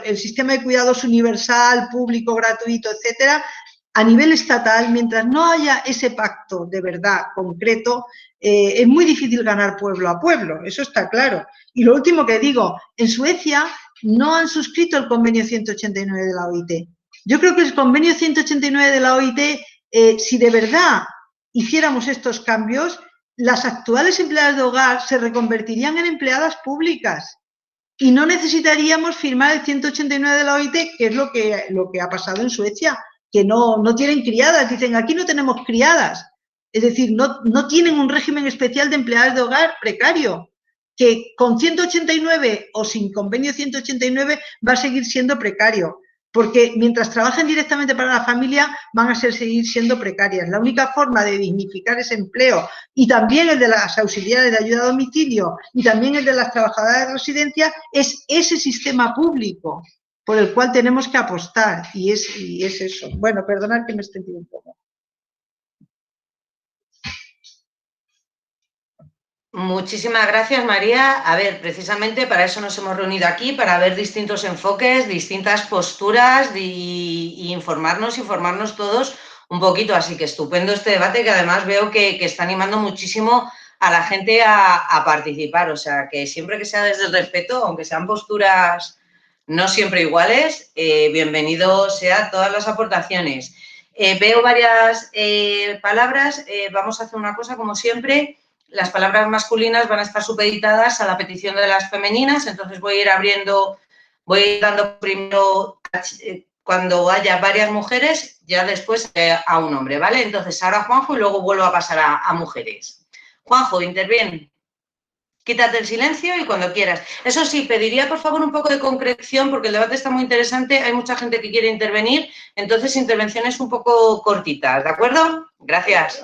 el sistema de cuidados universal, público, gratuito, etcétera, a nivel estatal, mientras no haya ese pacto de verdad concreto, es muy difícil ganar pueblo a pueblo, eso está claro. Y lo último que digo, en Suecia no han suscrito el convenio 189 de la OIT. Yo creo que el convenio 189 de la OIT, si de verdad hiciéramos estos cambios, las actuales empleadas de hogar se reconvertirían en empleadas públicas y no necesitaríamos firmar el 189 de la OIT, que es lo que ha pasado en Suecia, que no tienen criadas, dicen aquí no tenemos criadas, es decir, no tienen un régimen especial de empleadas de hogar precario, que con 189 o sin convenio 189 va a seguir siendo precario, porque mientras trabajen directamente para la familia van a seguir siendo precarias. La única forma de dignificar ese empleo, y también el de las auxiliares de ayuda a domicilio y también el de las trabajadoras de residencia, es ese sistema público por el cual tenemos que apostar, y es eso. Bueno, perdonad que me extendí un poco. Muchísimas gracias, María. A ver, precisamente para eso nos hemos reunido aquí, para ver distintos enfoques, distintas posturas y informarnos todos un poquito. Así que estupendo este debate, que además veo que está animando muchísimo a la gente a participar. O sea, que siempre que sea desde el respeto, aunque sean posturas no siempre iguales, bienvenido sea todas las aportaciones. Veo varias palabras. Vamos a hacer una cosa, como siempre. Las palabras masculinas van a estar supeditadas a la petición de las femeninas, entonces voy a ir dando primero, cuando haya varias mujeres, ya después a un hombre, ¿vale? Entonces ahora Juanjo y luego vuelvo a pasar a mujeres. Juanjo, interviene. Quítate el silencio y cuando quieras. Eso sí, pediría por favor un poco de concreción porque el debate está muy interesante, hay mucha gente que quiere intervenir, entonces intervenciones un poco cortitas, ¿de acuerdo? Gracias.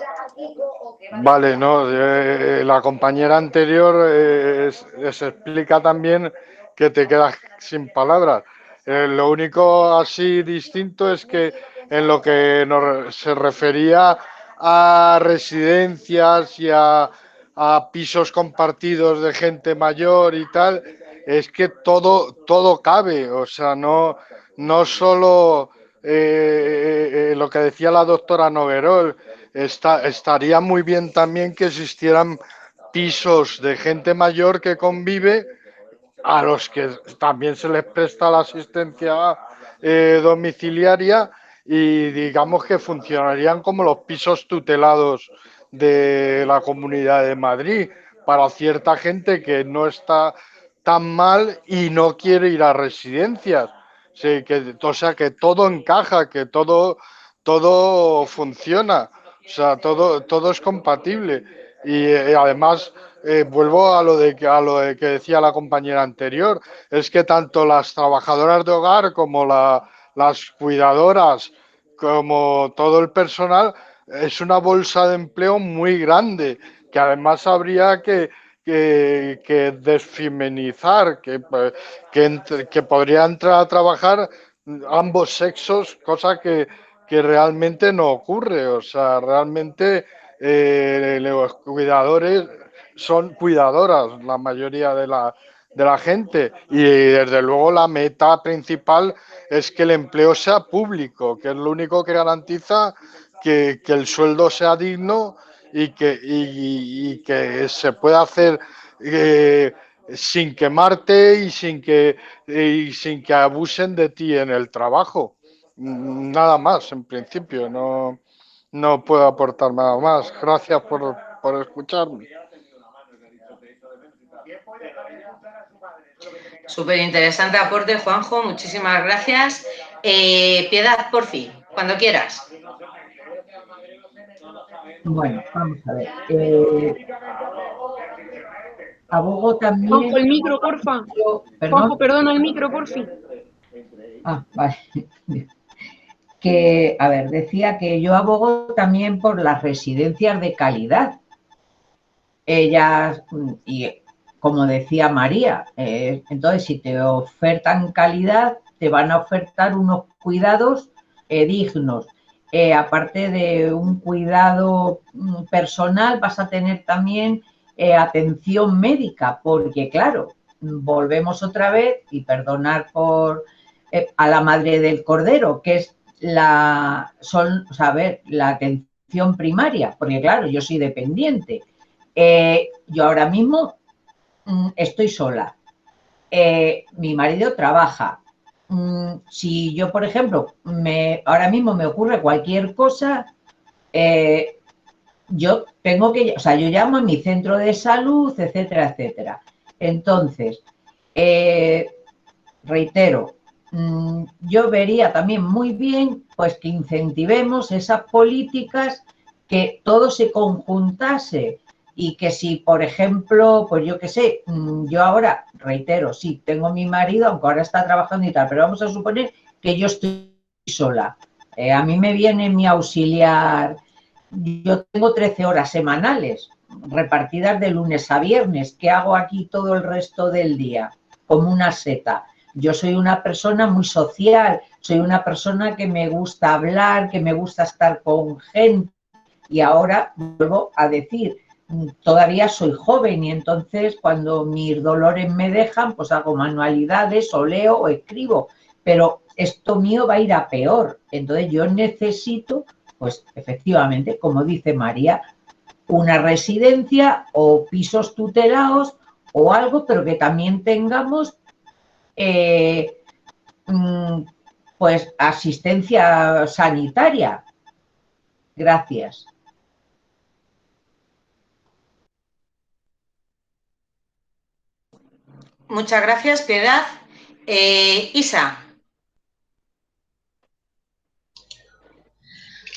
Vale, no, la compañera anterior se explica también que te quedas sin palabras. Lo único así distinto es que en lo que se refería a residencias y a pisos compartidos de gente mayor y tal, es que todo cabe, o sea, no solo lo que decía la doctora Noguerol, estaría muy bien también que existieran pisos de gente mayor que convive, a los que también se les presta la asistencia domiciliaria, y digamos que funcionarían como los pisos tutelados de la Comunidad de Madrid para cierta gente que no está tan mal y no quiere ir a residencias. Sí, o sea, que todo encaja, que todo funciona, o sea, todo es compatible. Y además, vuelvo a lo de que decía la compañera anterior, es que tanto las trabajadoras de hogar como las cuidadoras, como todo el personal, es una bolsa de empleo muy grande, que además habría que desfeminizar, que podría entrar a trabajar ambos sexos, cosa que realmente no ocurre. O sea, realmente los cuidadores son cuidadoras, la mayoría de la gente, y desde luego la meta principal es que el empleo sea público, que es lo único que garantiza que el sueldo sea digno y que se pueda hacer sin quemarte y sin que abusen de ti en el trabajo. Nada más, en principio, no puedo aportar nada más. Gracias por escucharme. Súper interesante aporte, Juanjo, muchísimas gracias. Piedad, por fin, cuando quieras. Bueno, vamos a ver. Abogo también... Juanjo, el micro, porfa. ¿Perdón? Juanjo, perdona, el micro, porfi. Ah, vale. Que, a ver, decía que yo abogo también por las residencias de calidad. Ellas, y como decía María, entonces si te ofertan calidad, te van a ofertar unos cuidados dignos. Aparte de un cuidado personal, vas a tener también atención médica, porque claro, volvemos otra vez, y perdonar por a la madre del cordero, que es la atención primaria, porque claro, yo soy dependiente. Yo ahora mismo estoy sola. Mi marido trabaja. Si yo, por ejemplo, ahora mismo me ocurre cualquier cosa, yo tengo que, o sea, yo llamo a mi centro de salud, etcétera, etcétera. Entonces, reitero, yo vería también muy bien pues que incentivemos esas políticas, que todo se conjuntase, y que si, por ejemplo, pues yo qué sé, yo ahora, reitero, sí, tengo mi marido, aunque ahora está trabajando y tal, pero vamos a suponer que yo estoy sola. A mí me viene mi auxiliar, yo tengo 13 horas semanales, repartidas de lunes a viernes, que hago aquí todo el resto del día, como una seta. Yo soy una persona muy social, soy una persona que me gusta hablar, que me gusta estar con gente, y ahora vuelvo a decir, todavía soy joven, y entonces cuando mis dolores me dejan, pues hago manualidades o leo o escribo, pero esto mío va a ir a peor. Entonces yo necesito, pues efectivamente, como dice María, una residencia o pisos tutelados o algo, pero que también tengamos pues asistencia sanitaria. Gracias. Muchas gracias, Piedad. Isa.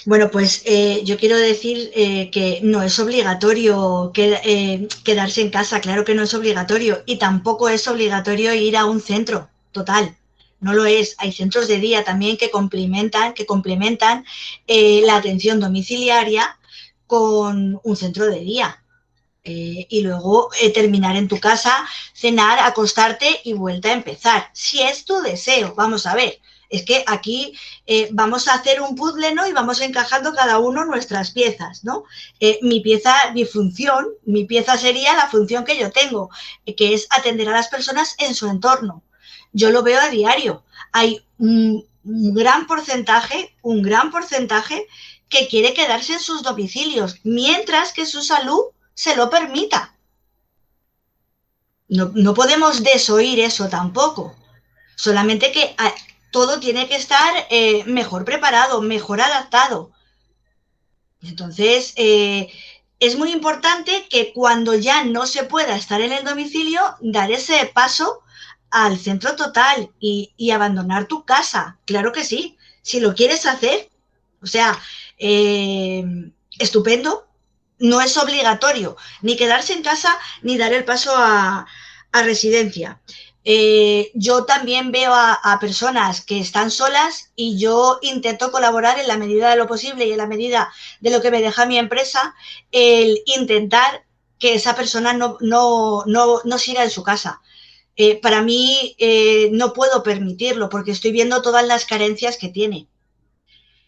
Bueno, pues yo quiero decir que no es obligatorio quedarse en casa, claro que no es obligatorio, y tampoco es obligatorio ir a un centro, total, no lo es. Hay centros de día también que complementan la atención domiciliaria con un centro de día. Y luego terminar en tu casa, cenar, acostarte y vuelta a empezar, si es tu deseo. Vamos a ver, es que aquí vamos a hacer un puzzle, ¿no? Y vamos encajando cada uno nuestras piezas, ¿no? Mi pieza sería la función que yo tengo, que es atender a las personas en su entorno. Yo lo veo a diario. Hay un gran porcentaje que quiere quedarse en sus domicilios, mientras que su salud se lo permita. No podemos desoír eso tampoco. Solamente que todo tiene que estar mejor preparado, mejor adaptado. Entonces, es muy importante que cuando ya no se pueda estar en el domicilio, dar ese paso al centro total y abandonar tu casa. Claro que sí, si lo quieres hacer. O sea, estupendo. No es obligatorio ni quedarse en casa ni dar el paso a residencia. Yo también veo a personas que están solas, y yo intento colaborar en la medida de lo posible y en la medida de lo que me deja mi empresa, el intentar que esa persona no siga en su casa. Para mí no puedo permitirlo, porque estoy viendo todas las carencias que tiene.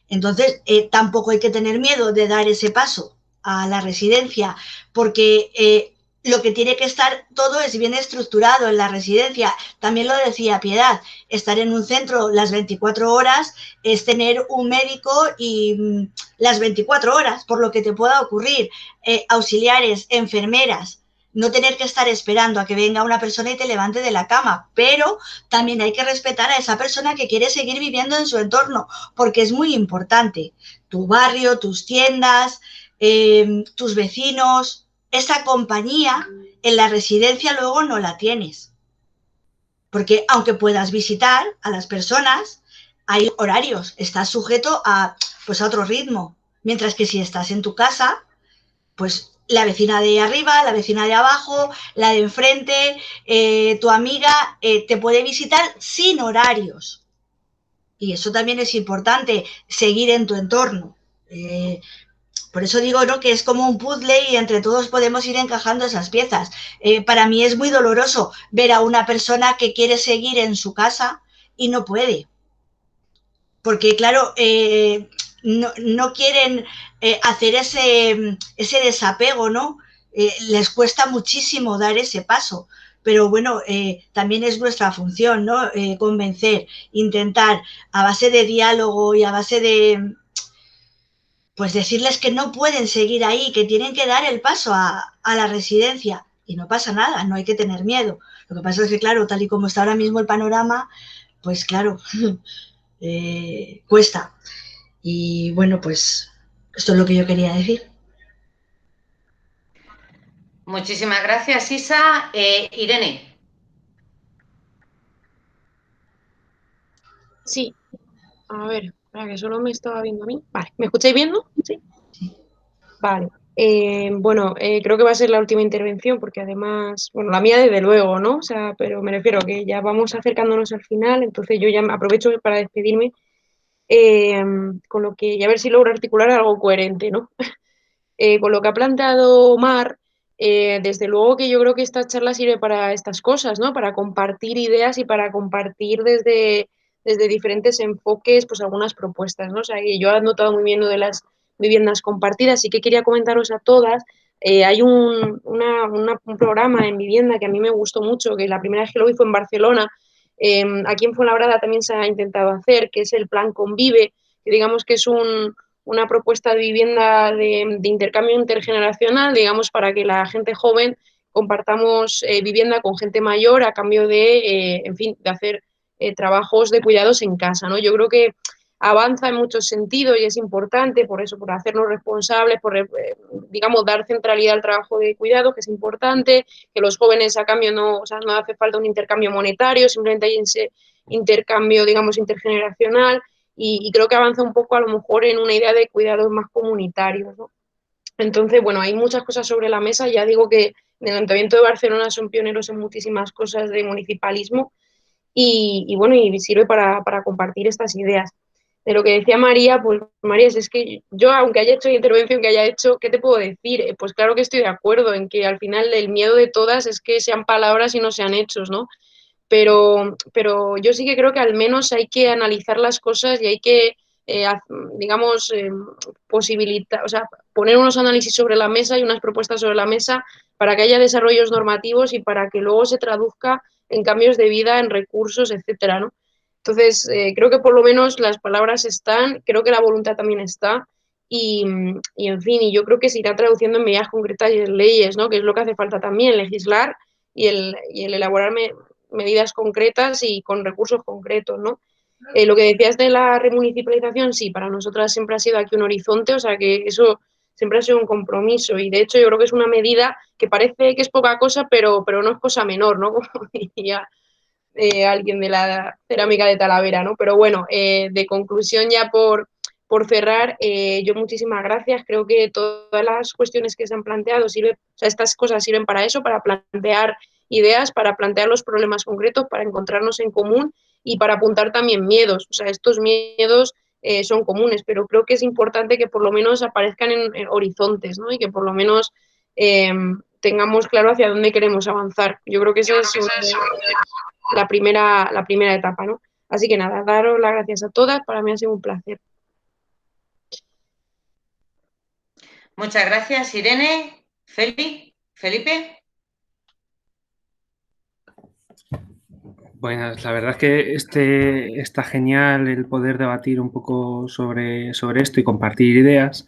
Entonces, tampoco hay que tener miedo de dar ese paso a la residencia, porque lo que tiene que estar todo es bien estructurado en la residencia. También lo decía Piedad, estar en un centro las 24 horas es tener un médico y las 24 horas, por lo que te pueda ocurrir, auxiliares, enfermeras, no tener que estar esperando a que venga una persona y te levante de la cama, pero también hay que respetar a esa persona que quiere seguir viviendo en su entorno, porque es muy importante. Tu barrio, tus tiendas, tus vecinos, esa compañía en la residencia luego no la tienes. Porque aunque puedas visitar a las personas, hay horarios, estás sujeto a otro ritmo. Mientras que si estás en tu casa, pues la vecina de arriba, la vecina de abajo, la de enfrente, tu amiga te puede visitar sin horarios. Y eso también es importante, seguir en tu entorno. Por eso digo, ¿no?, que es como un puzzle y entre todos podemos ir encajando esas piezas. Para mí es muy doloroso ver a una persona que quiere seguir en su casa y no puede. Porque, claro, no quieren hacer ese desapego, ¿no? Les cuesta muchísimo dar ese paso. Pero bueno, también es nuestra función, ¿no? Convencer, intentar, a base de diálogo y a base de, pues decirles que no pueden seguir ahí, que tienen que dar el paso a la residencia. Y no pasa nada, no hay que tener miedo. Lo que pasa es que, claro, tal y como está ahora mismo el panorama, pues claro, cuesta. Y bueno, pues esto es lo que yo quería decir. Muchísimas gracias, Isa. Irene. Sí, a ver, para que solo me estaba viendo a mí. Vale, ¿me escucháis viendo? Sí. Vale. Bueno, creo que va a ser la última intervención porque además, bueno, la mía desde luego, ¿no? O sea, pero me refiero a que ya vamos acercándonos al final, entonces yo ya aprovecho para despedirme eh, con lo que, y a ver si logro articular algo coherente, ¿no? Con lo que ha planteado Mar, desde luego que yo creo que esta charla sirve para estas cosas, ¿no? Para compartir ideas y para compartir desde diferentes enfoques, pues algunas propuestas, ¿no? O sea, que yo he notado muy bien lo de las viviendas compartidas y que quería comentaros a todas. Hay un programa en vivienda que a mí me gustó mucho, que la primera vez que lo vi fue en Barcelona. Aquí en Fuenlabrada también se ha intentado hacer, que es el Plan Convive, que digamos que es una propuesta de vivienda de intercambio intergeneracional, digamos, para que la gente joven compartamos vivienda con gente mayor a cambio de, en fin, de hacer trabajos de cuidados en casa, ¿no? Yo creo que avanza en muchos sentidos y es importante, por eso, por hacernos responsables, por, digamos, dar centralidad al trabajo de cuidado, que es importante, que los jóvenes a cambio no, o sea, no hace falta un intercambio monetario, simplemente hay ese intercambio, digamos, intergeneracional, y creo que avanza un poco a lo mejor en una idea de cuidados más comunitarios, ¿no? Entonces, bueno, hay muchas cosas sobre la mesa. Ya digo que en el Ayuntamiento de Barcelona son pioneros en muchísimas cosas de municipalismo y bueno, y sirve para compartir estas ideas. De lo que decía María, pues María, es que yo, aunque haya hecho la intervención que haya hecho, ¿qué te puedo decir? Pues claro que estoy de acuerdo en que al final el miedo de todas es que sean palabras y no sean hechos, ¿no? Pero yo sí que creo que al menos hay que analizar las cosas y hay que, digamos, posibilitar, o sea, poner unos análisis sobre la mesa y unas propuestas sobre la mesa para que haya desarrollos normativos y para que luego se traduzca en cambios de vida, en recursos, etcétera, ¿no? Entonces, creo que por lo menos las palabras están, creo que la voluntad también está y en fin, y yo creo que se irá traduciendo en medidas concretas y en leyes, ¿no? Que es lo que hace falta también, legislar y el elaborar medidas concretas y con recursos concretos, ¿no? Lo que decías de la remunicipalización, sí, para nosotras siempre ha sido aquí un horizonte, o sea que eso siempre ha sido un compromiso y de hecho yo creo que es una medida que parece que es poca cosa, pero no es cosa menor, ¿no? Como diría alguien de la cerámica de Talavera, ¿no? Pero bueno, de conclusión ya por cerrar, yo muchísimas gracias. Creo que todas las cuestiones que se han planteado sirven, o sea, estas cosas sirven para eso, para plantear ideas, para plantear los problemas concretos, para encontrarnos en común y para apuntar también miedos. O sea, estos miedos son comunes, pero creo que es importante que por lo menos aparezcan en horizontes, ¿no? Y que por lo menos tengamos claro hacia dónde queremos avanzar. Yo creo que esa es la primera etapa, ¿no? Así que nada, daros las gracias a todas, para mí ha sido un placer. Muchas gracias, Irene. Felipe. Pues la verdad es que está genial el poder debatir un poco sobre esto y compartir ideas.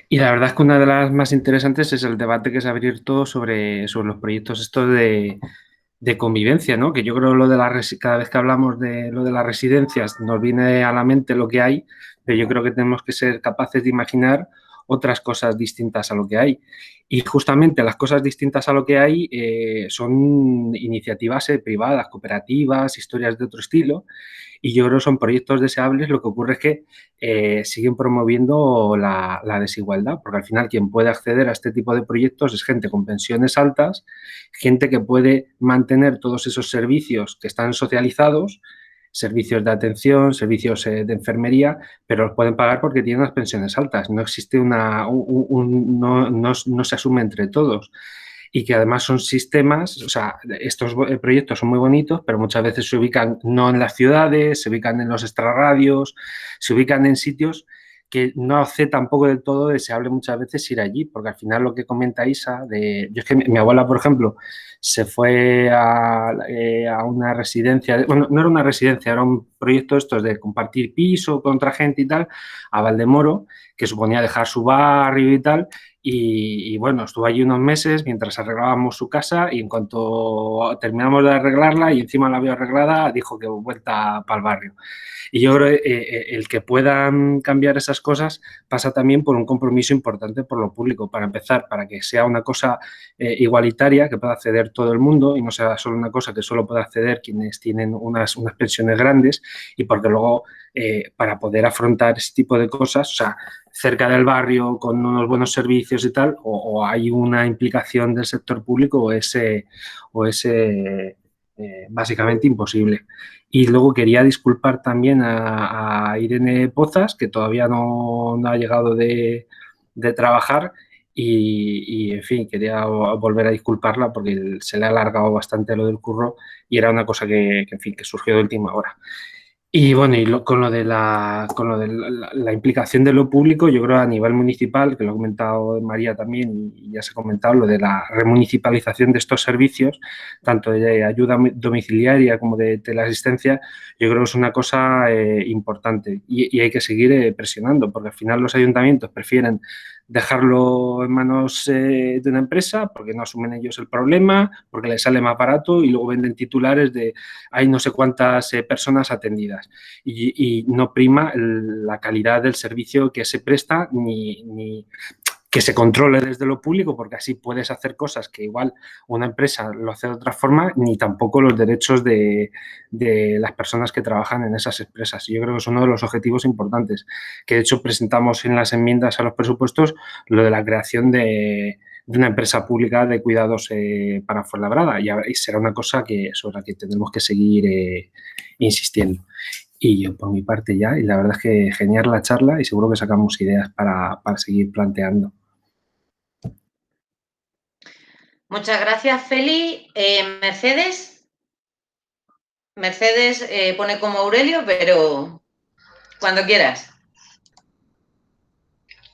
Y la verdad es que una de las más interesantes es el debate que se ha abierto sobre los proyectos estos de convivencia, ¿no? Que yo creo cada vez que hablamos de lo de las residencias nos viene a la mente lo que hay, pero yo creo que tenemos que ser capaces de imaginar otras cosas distintas a lo que hay. Y justamente las cosas distintas a lo que hay son iniciativas privadas, cooperativas, historias de otro estilo, y yo creo que son proyectos deseables. Lo que ocurre es que siguen promoviendo la desigualdad, porque al final quien puede acceder a este tipo de proyectos es gente con pensiones altas, gente que puede mantener todos esos servicios que están socializados, servicios de atención, servicios de enfermería, pero los pueden pagar porque tienen unas pensiones altas. No existe no se asume entre todos. Y que además son sistemas, o sea, estos proyectos son muy bonitos, pero muchas veces se ubican no en las ciudades, se ubican en los extrarradios, se ubican en sitios que no hace tampoco del todo deseable muchas veces ir allí, porque al final lo que comenta Isa, yo es que mi abuela, por ejemplo, se fue a una residencia, bueno, no era una residencia, era un proyecto estos de compartir piso con otra gente y tal, a Valdemoro, que suponía dejar su barrio y tal, y bueno, estuvo allí unos meses mientras arreglábamos su casa, y en cuanto terminamos de arreglarla y encima la vio arreglada, dijo que vuelta para el barrio. Y yo creo que el que puedan cambiar esas cosas pasa también por un compromiso importante por lo público, para empezar, para que sea una cosa igualitaria, que pueda acceder todo el mundo y no sea solo una cosa que solo pueda acceder quienes tienen unas pensiones grandes, y porque luego para poder afrontar ese tipo de cosas, o sea, cerca del barrio, con unos buenos servicios y tal, o hay una implicación del sector público o es básicamente imposible. Y luego quería disculpar también a Irene Pozas, que todavía no ha llegado de trabajar, y en fin, quería volver a disculparla porque se le ha alargado bastante lo del curro y era una cosa en fin, que surgió de última hora. Y bueno, con lo de la implicación de lo público, yo creo a nivel municipal, que lo ha comentado María también y ya se ha comentado, lo de la remunicipalización de estos servicios, tanto de ayuda domiciliaria como de teleasistencia, yo creo que es una cosa importante y hay que seguir presionando, porque al final los ayuntamientos prefieren dejarlo en manos de una empresa porque no asumen ellos el problema, porque les sale más barato, y luego venden titulares de hay no sé cuántas personas atendidas, y no prima la calidad del servicio que se presta ni que se controle desde lo público, porque así puedes hacer cosas que igual una empresa lo hace de otra forma, ni tampoco los derechos de las personas que trabajan en esas empresas. Y yo creo que es uno de los objetivos importantes, que de hecho presentamos en las enmiendas a los presupuestos, lo de la creación de una empresa pública de cuidados para Fuenlabrada, y será una cosa sobre la que tendremos que seguir insistiendo. Y yo por mi parte ya, y la verdad es que genial la charla y seguro que sacamos ideas para seguir planteando. Muchas gracias, Feli. Mercedes. Mercedes pone como Aurelio, pero cuando quieras.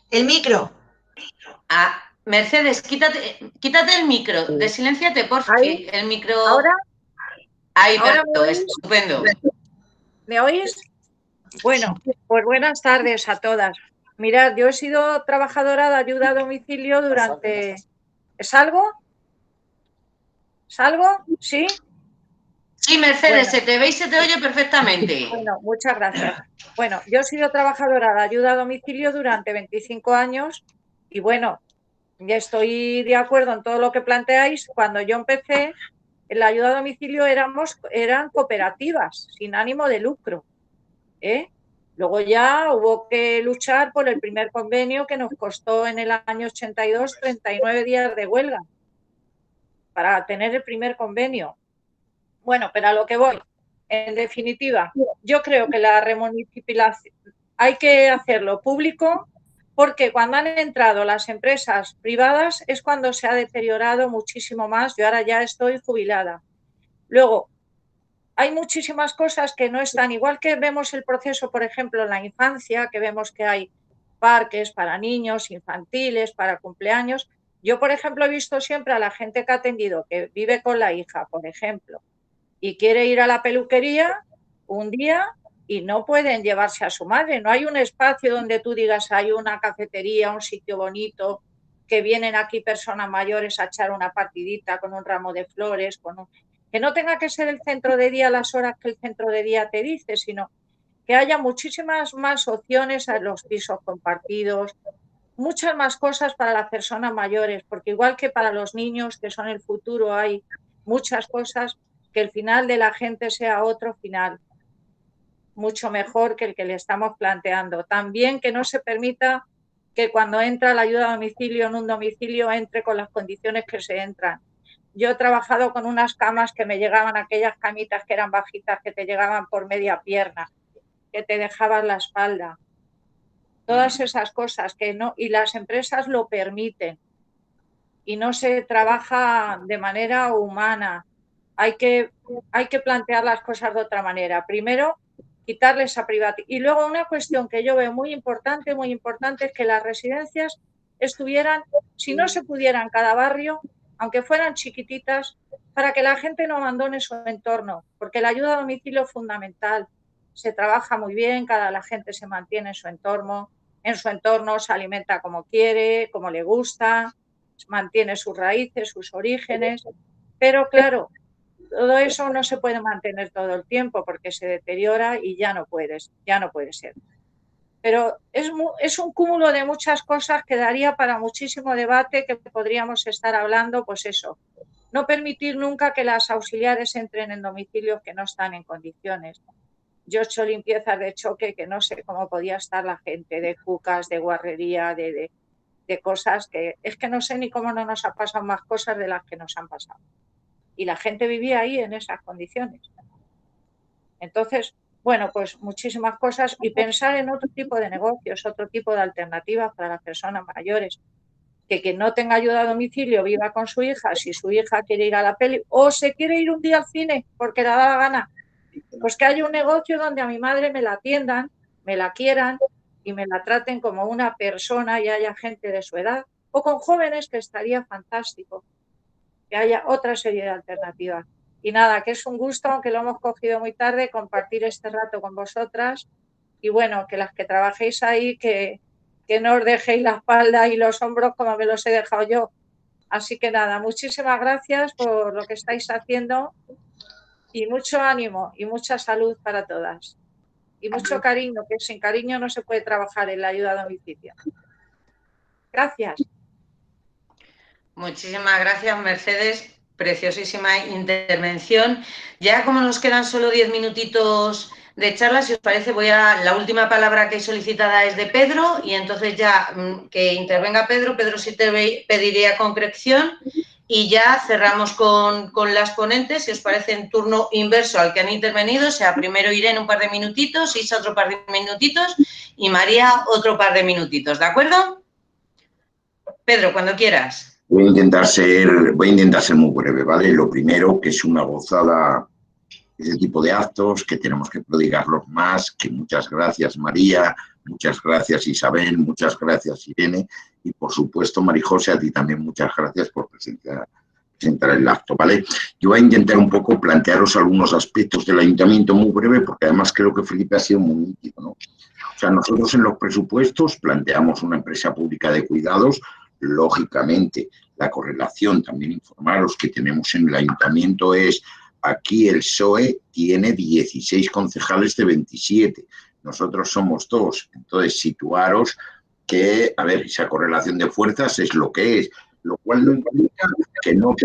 El micro. Mercedes, quítate el micro, desilénciate, por favor. El micro. ¿Ahora? Ahí, perfecto, estupendo. ¿Me oís? Bueno, pues buenas tardes a todas. Mirad, yo he sido trabajadora de ayuda a domicilio durante... ¿Salgo? ¿Sí? Sí, Mercedes, bueno, se te ve y se te oye perfectamente. Bueno, muchas gracias. Bueno, yo he sido trabajadora de ayuda a domicilio durante 25 años y bueno, ya estoy de acuerdo en todo lo que planteáis. Cuando yo empecé, en la ayuda a domicilio eran cooperativas sin ánimo de lucro. Luego ya hubo que luchar por el primer convenio, que nos costó en el año 82 39 días de huelga para tener el primer convenio. Bueno, pero a lo que voy, en definitiva, yo creo que la remunicipalización hay que hacerlo público, porque cuando han entrado las empresas privadas es cuando se ha deteriorado muchísimo más. Yo ahora ya estoy jubilada. Luego, hay muchísimas cosas que no están, igual que vemos el proceso, por ejemplo, en la infancia, que vemos que hay parques para niños, infantiles, para cumpleaños. Yo, por ejemplo, he visto siempre a la gente que ha atendido, que vive con la hija, por ejemplo, y quiere ir a la peluquería un día y no pueden llevarse a su madre. No hay un espacio donde tú digas, hay una cafetería, un sitio bonito, que vienen aquí personas mayores a echar una partidita con un ramo de flores, que no tenga que ser el centro de día a las horas que el centro de día te dice, sino que haya muchísimas más opciones a los pisos compartidos, muchas más cosas para las personas mayores, porque igual que para los niños, que son el futuro, hay muchas cosas, que el final de la gente sea otro final, mucho mejor que el que le estamos planteando. También que no se permita que cuando entra la ayuda a domicilio en un domicilio entre con las condiciones que se entran. Yo he trabajado con unas camas que me llegaban, aquellas camitas que eran bajitas, que te llegaban por media pierna, que te dejaban la espalda. Todas esas cosas que no, y las empresas lo permiten y no se trabaja de manera humana. Hay que plantear las cosas de otra manera. Primero, quitarle esa privacidad. Y luego una cuestión que yo veo muy importante, es que las residencias estuvieran, si no se pudiera en cada barrio, aunque fueran chiquititas, para que la gente no abandone su entorno, porque la ayuda a domicilio es fundamental. Se trabaja muy bien, la gente se mantiene en su entorno se alimenta como quiere, como le gusta, mantiene sus raíces, sus orígenes, pero claro, todo eso no se puede mantener todo el tiempo porque se deteriora y ya no puede ser. Pero es un cúmulo de muchas cosas que daría para muchísimo debate, que podríamos estar hablando, pues eso, no permitir nunca que las auxiliares entren en domicilios que no están en condiciones. Yo he hecho limpiezas de choque que no sé cómo podía estar la gente, de cucas, de guarrería, de cosas que es que no sé ni cómo no nos ha pasado más cosas de las que nos han pasado. Y la gente vivía ahí en esas condiciones. Entonces, bueno, pues muchísimas cosas y pensar en otro tipo de negocios, otro tipo de alternativas para las personas mayores. Que quien no tenga ayuda a domicilio viva con su hija, si su hija quiere ir a la peli o se quiere ir un día al cine porque le da la gana, pues que haya un negocio donde a mi madre me la atiendan, me la quieran y me la traten como una persona y haya gente de su edad, o con jóvenes, que estaría fantástico, que haya otra serie de alternativas. Y nada, que es un gusto, aunque lo hemos cogido muy tarde, compartir este rato con vosotras y bueno, que las que trabajéis ahí, que no os dejéis la espalda y los hombros como me los he dejado yo. Así que nada, muchísimas gracias por lo que estáis haciendo y mucho ánimo y mucha salud para todas. Y mucho cariño, que sin cariño no se puede trabajar en la ayuda a domicilio. Gracias. Muchísimas gracias, Mercedes. Preciosísima intervención. Ya como nos quedan solo 10 minutitos de charla, si os parece, la última palabra que solicitada es de Pedro y entonces ya que intervenga Pedro sí te pediría concreción y ya cerramos con las ponentes, si os parece, en turno inverso al que han intervenido, o sea, primero Irene un par de minutitos, Isa otro par de minutitos y María otro par de minutitos, ¿de acuerdo? Pedro, cuando quieras. Voy a intentar ser muy breve, ¿vale? Lo primero, que es una gozada ese tipo de actos, que tenemos que prodigarlos más, que muchas gracias María, muchas gracias Isabel, muchas gracias Irene y por supuesto María José, a ti también muchas gracias por presentar el acto, ¿vale? Yo voy a intentar un poco plantearos algunos aspectos del ayuntamiento muy breve, porque además creo que Felipe ha sido muy nítido, ¿no? O sea, nosotros en los presupuestos planteamos una empresa pública de cuidados. Lógicamente, la correlación, también informaros que tenemos en el ayuntamiento es, aquí el PSOE tiene 16 concejales de 27, nosotros somos 2, entonces situaros que, a ver, esa correlación de fuerzas es lo que es, lo cual no implica que no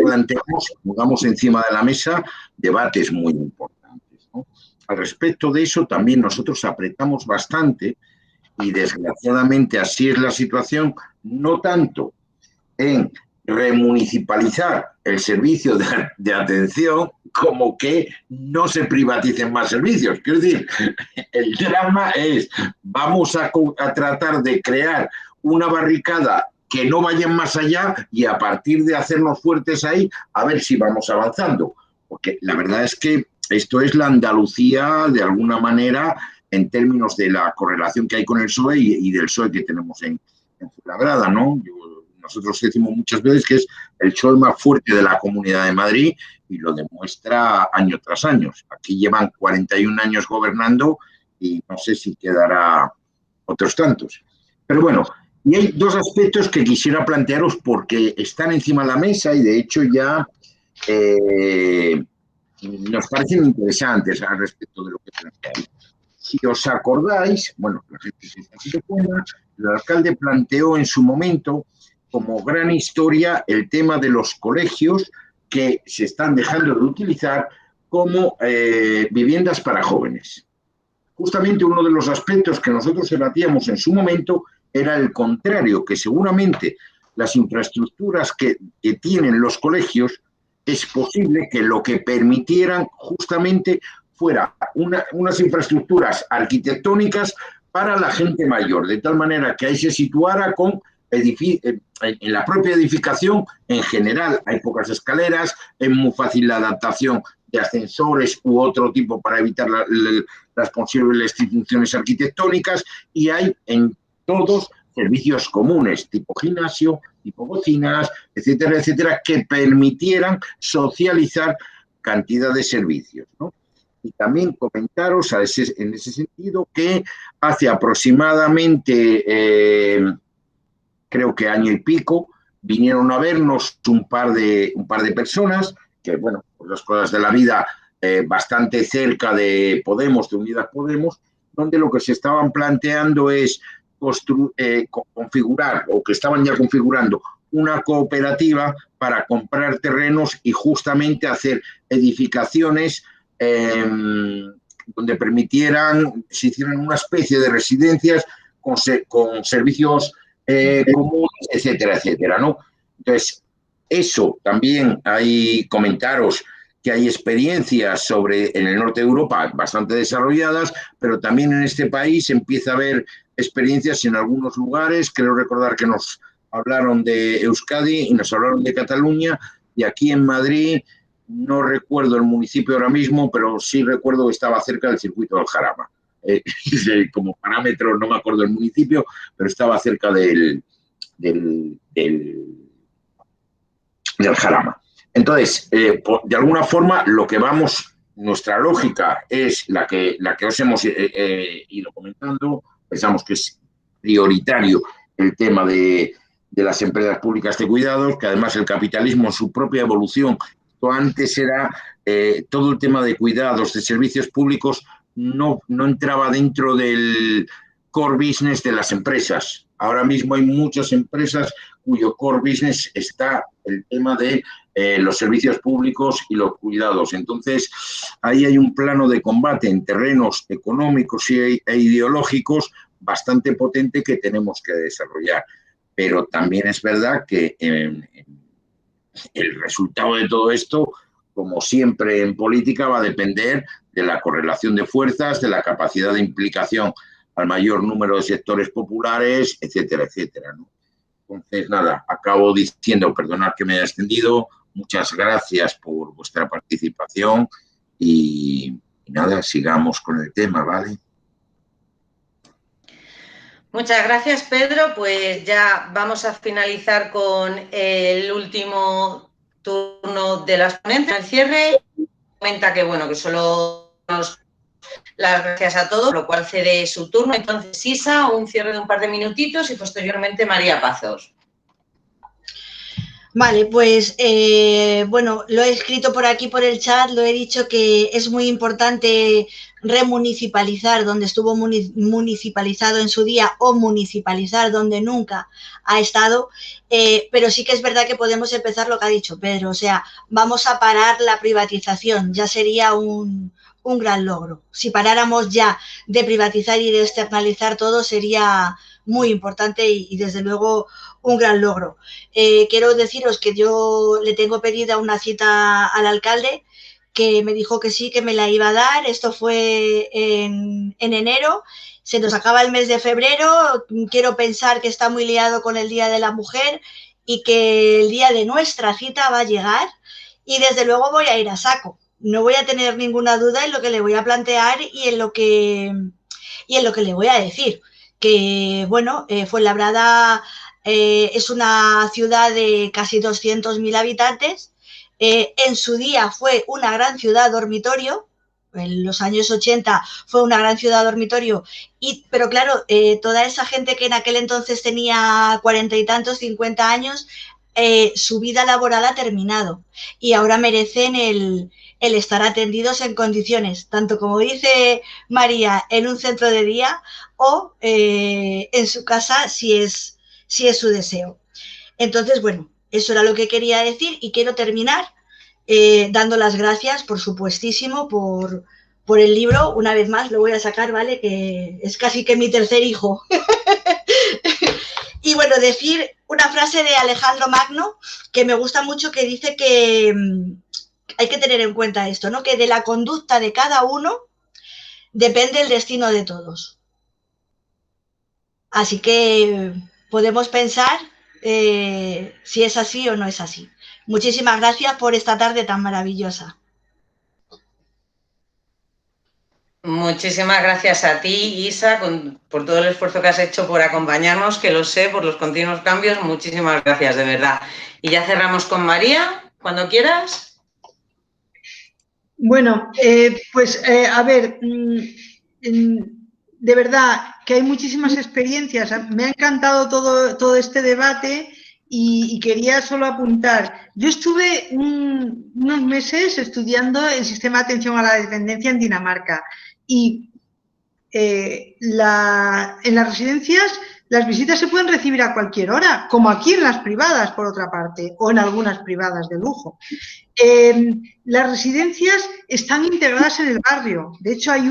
pongamos encima de la mesa debates muy importantes, ¿no? Al respecto de eso, también nosotros apretamos bastante y desgraciadamente así es la situación, no tanto en remunicipalizar el servicio de atención como que no se privaticen más servicios. Quiero decir, el drama es, vamos a tratar de crear una barricada que no vayan más allá y a partir de hacernos fuertes ahí, a ver si vamos avanzando. Porque la verdad es que esto es la Andalucía, de alguna manera, en términos de la correlación que hay con el PSOE y del PSOE que tenemos en Fuenlabrada, ¿no? Nosotros decimos muchas veces que es el PSOE más fuerte de la Comunidad de Madrid y lo demuestra año tras año. Aquí llevan 41 años gobernando y no sé si quedará otros tantos. Pero bueno, y hay dos aspectos que quisiera plantearos porque están encima de la mesa y de hecho ya nos parecen interesantes al respecto de lo que planteáis. Si os acordáis, bueno, la gente se acuerda, el alcalde planteó en su momento como gran historia el tema de los colegios que se están dejando de utilizar como viviendas para jóvenes. Justamente uno de los aspectos que nosotros debatíamos en su momento era el contrario, que seguramente las infraestructuras que tienen los colegios es posible que lo que permitieran justamente fuera unas infraestructuras arquitectónicas para la gente mayor, de tal manera que ahí se situara con en la propia edificación en general. Hay pocas escaleras, es muy fácil la adaptación de ascensores u otro tipo para evitar las posibles disfunciones arquitectónicas, y hay en todos servicios comunes, tipo gimnasio, tipo cocinas, etcétera, etcétera, que permitieran socializar cantidad de servicios, ¿no? Y también comentaros en ese sentido que hace aproximadamente, creo que año y pico, vinieron a vernos un par de personas que, bueno, por las cosas de la vida, bastante cerca de Podemos, de Unidas Podemos, donde lo que se estaban planteando es configurar, o que estaban ya configurando, una cooperativa para comprar terrenos y justamente hacer edificaciones donde se hicieran una especie de residencias con servicios comunes, etcétera, etcétera, ¿no? Entonces, eso también hay, comentaros que hay experiencias en el norte de Europa bastante desarrolladas, pero también en este país empieza a haber experiencias en algunos lugares. Creo recordar que nos hablaron de Euskadi y nos hablaron de Cataluña, y aquí en Madrid no recuerdo el municipio ahora mismo, pero sí recuerdo que estaba cerca del circuito del Jarama. Como parámetro no me acuerdo el municipio, pero estaba cerca del Jarama. Entonces, de alguna forma, nuestra lógica es la que os hemos ido comentando. Pensamos que es prioritario el tema de las empresas públicas de cuidados, que además el capitalismo en su propia evolución, antes era todo el tema de cuidados, de servicios públicos, no entraba dentro del core business de las empresas. Ahora mismo hay muchas empresas cuyo core business está el tema de los servicios públicos y los cuidados. Entonces, ahí hay un plano de combate en terrenos económicos e ideológicos bastante potente que tenemos que desarrollar. Pero también es verdad que el resultado de todo esto, como siempre en política, va a depender de la correlación de fuerzas, de la capacidad de implicación al mayor número de sectores populares, etcétera, etcétera, ¿no? Entonces, nada, acabo diciendo, perdonad que me haya extendido, muchas gracias por vuestra participación y nada, sigamos con el tema, ¿vale? Muchas gracias, Pedro. Pues ya vamos a finalizar con el último turno de las ponentes. El cierre comenta que, bueno, que solo nos las gracias a todos, lo cual cede su turno. Entonces, Isa, un cierre de un par de minutitos y posteriormente María Pazos. Vale, pues bueno, lo he escrito por aquí por el chat, lo he dicho que es muy importante remunicipalizar donde estuvo municipalizado en su día, o municipalizar donde nunca ha estado, pero sí que es verdad que podemos empezar lo que ha dicho Pedro, o sea, vamos a parar la privatización, ya sería un gran logro. Si paráramos ya de privatizar y de externalizar todo, sería muy importante y desde luego un gran logro. Quiero deciros que yo le tengo pedida una cita al alcalde, que me dijo que sí, que me la iba a dar. Esto fue en enero, se nos acaba el mes de febrero, quiero pensar que está muy liado con el Día de la Mujer y que el día de nuestra cita va a llegar y desde luego voy a ir a saco. No voy a tener ninguna duda en lo que le voy a plantear y en lo que le voy a decir. Que, bueno, Fuenlabrada es una ciudad de casi 200.000 habitantes. En su día fue una gran ciudad dormitorio. En los años 80 fue una gran ciudad dormitorio. Pero claro, toda esa gente que en aquel entonces tenía 40 y tantos, 50 años, su vida laboral ha terminado. Y ahora merecen el el estar atendidos en condiciones, tanto como dice María, en un centro de día o en su casa si es su deseo. Entonces, bueno, eso era lo que quería decir y quiero terminar dando las gracias, por supuestísimo, por el libro. Una vez más lo voy a sacar, ¿vale? Que es casi que mi tercer hijo. Y bueno, decir una frase de Alejandro Magno que me gusta mucho, que dice que hay que tener en cuenta esto, ¿no? Que de la conducta de cada uno depende el destino de todos. Así que podemos pensar si es así o no es así. Muchísimas gracias por esta tarde tan maravillosa. Muchísimas gracias a ti, Isa, por todo el esfuerzo que has hecho por acompañarnos, que lo sé, por los continuos cambios. Muchísimas gracias, de verdad. Y ya cerramos con María, cuando quieras. Bueno, a ver, de verdad que hay muchísimas experiencias. Me ha encantado todo este debate y quería solo apuntar. Yo estuve unos meses estudiando el sistema de atención a la dependencia en Dinamarca y en las residencias las visitas se pueden recibir a cualquier hora, como aquí en las privadas, por otra parte, o en algunas privadas de lujo. Las residencias están integradas en el barrio. De hecho, hay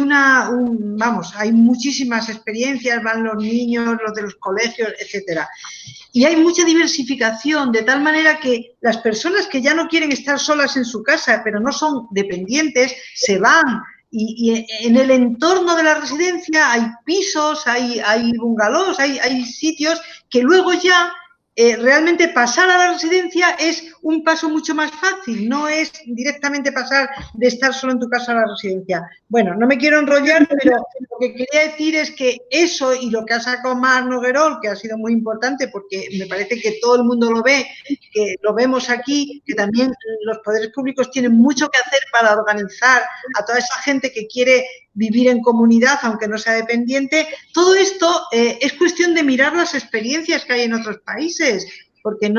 hay muchísimas experiencias, van los niños, los de los colegios, etcétera. Y hay mucha diversificación, de tal manera que las personas que ya no quieren estar solas en su casa, pero no son dependientes, se van. Y en el entorno de la residencia hay pisos, hay bungalows, hay sitios que luego ya realmente pasar a la residencia es un paso mucho más fácil, no es directamente pasar de estar solo en tu casa a la residencia. Bueno, no me quiero enrollar, pero lo que quería decir es que eso y lo que ha sacado Marc Noguerol, que ha sido muy importante porque me parece que todo el mundo lo ve, que lo vemos aquí, que también los poderes públicos tienen mucho que hacer para organizar a toda esa gente que quiere vivir en comunidad, aunque no sea dependiente. Todo esto es cuestión de mirar las experiencias que hay en otros países, porque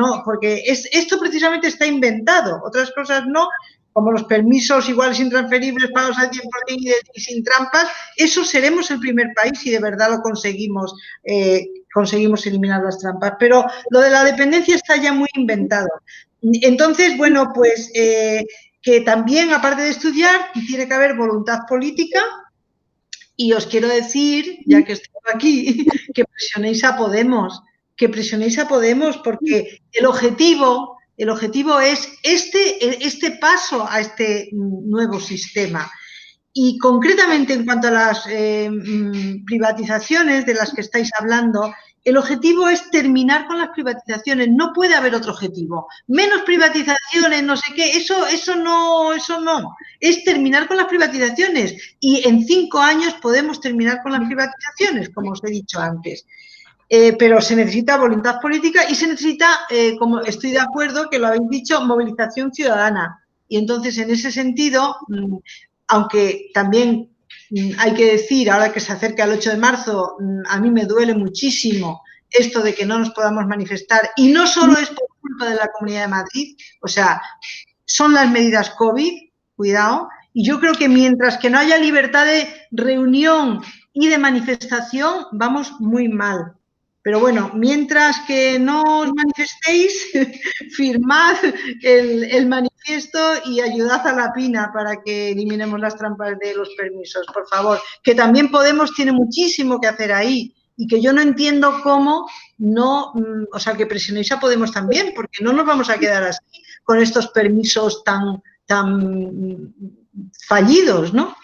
esto precisamente está inventado, otras cosas no, como los permisos iguales intransferibles pagados al 100% y sin trampas. Eso seremos el primer país si de verdad lo conseguimos eliminar las trampas, pero lo de la dependencia está ya muy inventado. Entonces, bueno, pues que también, aparte de estudiar, tiene que haber voluntad política. Y os quiero decir, ya que estoy aquí, que presionéis a Podemos, porque el objetivo es este paso a este nuevo sistema. Y concretamente en cuanto a las privatizaciones de las que estáis hablando, el objetivo es terminar con las privatizaciones, no puede haber otro objetivo. Menos privatizaciones, no sé qué, eso no, es terminar con las privatizaciones. Y en 5 años podemos terminar con las privatizaciones, como os he dicho antes. Pero se necesita voluntad política y se necesita, como estoy de acuerdo, que lo habéis dicho, movilización ciudadana. Y entonces, en ese sentido, aunque también hay que decir, ahora que se acerca el 8 de marzo, a mí me duele muchísimo esto de que no nos podamos manifestar, y no solo es por culpa de la Comunidad de Madrid, o sea, son las medidas COVID, cuidado, y yo creo que mientras que no haya libertad de reunión y de manifestación, vamos muy mal. Pero bueno, mientras que no os manifestéis, firmad el manifiesto y ayudad a la PINA para que eliminemos las trampas de los permisos, por favor. Que también Podemos tiene muchísimo que hacer ahí y que yo no entiendo cómo no, o sea, que presionéis a Podemos también, porque no nos vamos a quedar así con estos permisos tan fallidos, ¿no?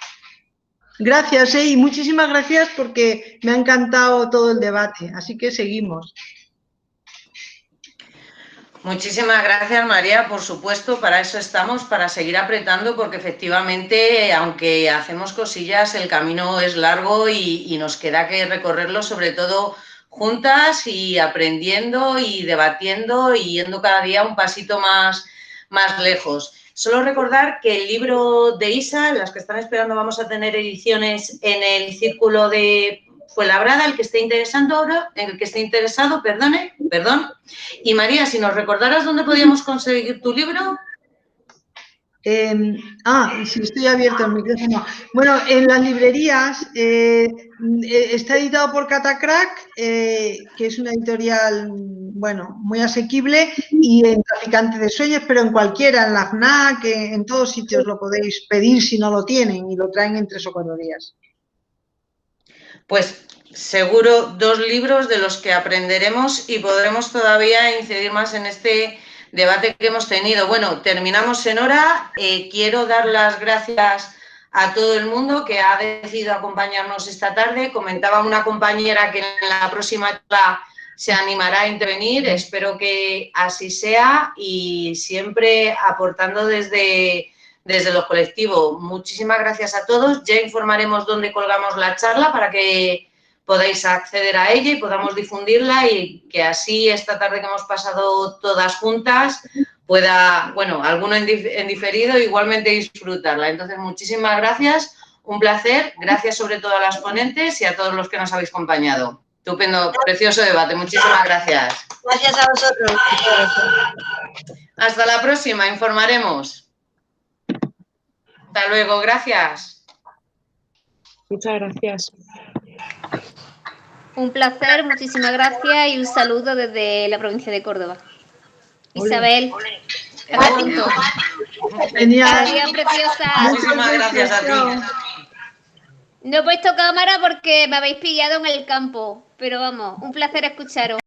Gracias, y muchísimas gracias porque me ha encantado todo el debate, así que seguimos. Muchísimas gracias, María, por supuesto, para eso estamos, para seguir apretando, porque efectivamente, aunque hacemos cosillas, el camino es largo y nos queda que recorrerlo, sobre todo juntas y aprendiendo y debatiendo y yendo cada día un pasito más lejos. Solo recordar que el libro de Isa, las que están esperando, vamos a tener ediciones en el Círculo de Fuenlabrada, el que esté interesado, perdón. Y María, si nos recordaras dónde podíamos conseguir tu libro. Sí, estoy abierto el micrófono. Bueno, en las librerías está editado por Catacrack, que es una editorial, bueno, muy asequible, y en Traficante de Sueños, pero en cualquiera, en la FNAC, en todos sitios lo podéis pedir si no lo tienen y lo traen en 3 o 4 días. Pues seguro 2 libros de los que aprenderemos y podremos todavía incidir más en este debate que hemos tenido. Bueno, terminamos en hora. Quiero dar las gracias a todo el mundo que ha decidido acompañarnos esta tarde. Comentaba una compañera que en la próxima charla se animará a intervenir. Espero que así sea y siempre aportando desde los colectivos. Muchísimas gracias a todos. Ya informaremos dónde colgamos la charla para que podáis acceder a ella y podamos difundirla y que así esta tarde que hemos pasado todas juntas pueda, bueno, alguno en diferido igualmente disfrutarla. Entonces, muchísimas gracias, un placer, gracias sobre todo a las ponentes y a todos los que nos habéis acompañado. Estupendo, precioso debate, muchísimas gracias. Gracias a vosotros. Hasta la próxima, informaremos. Hasta luego, gracias. Muchas gracias. Un placer, muchísimas gracias y un saludo desde la provincia de Córdoba. Isabel, hasta pronto. Genial. Adiós, preciosa. Muchísimas gracias a ti. No he puesto cámara porque me habéis pillado en el campo, pero vamos, un placer escucharos.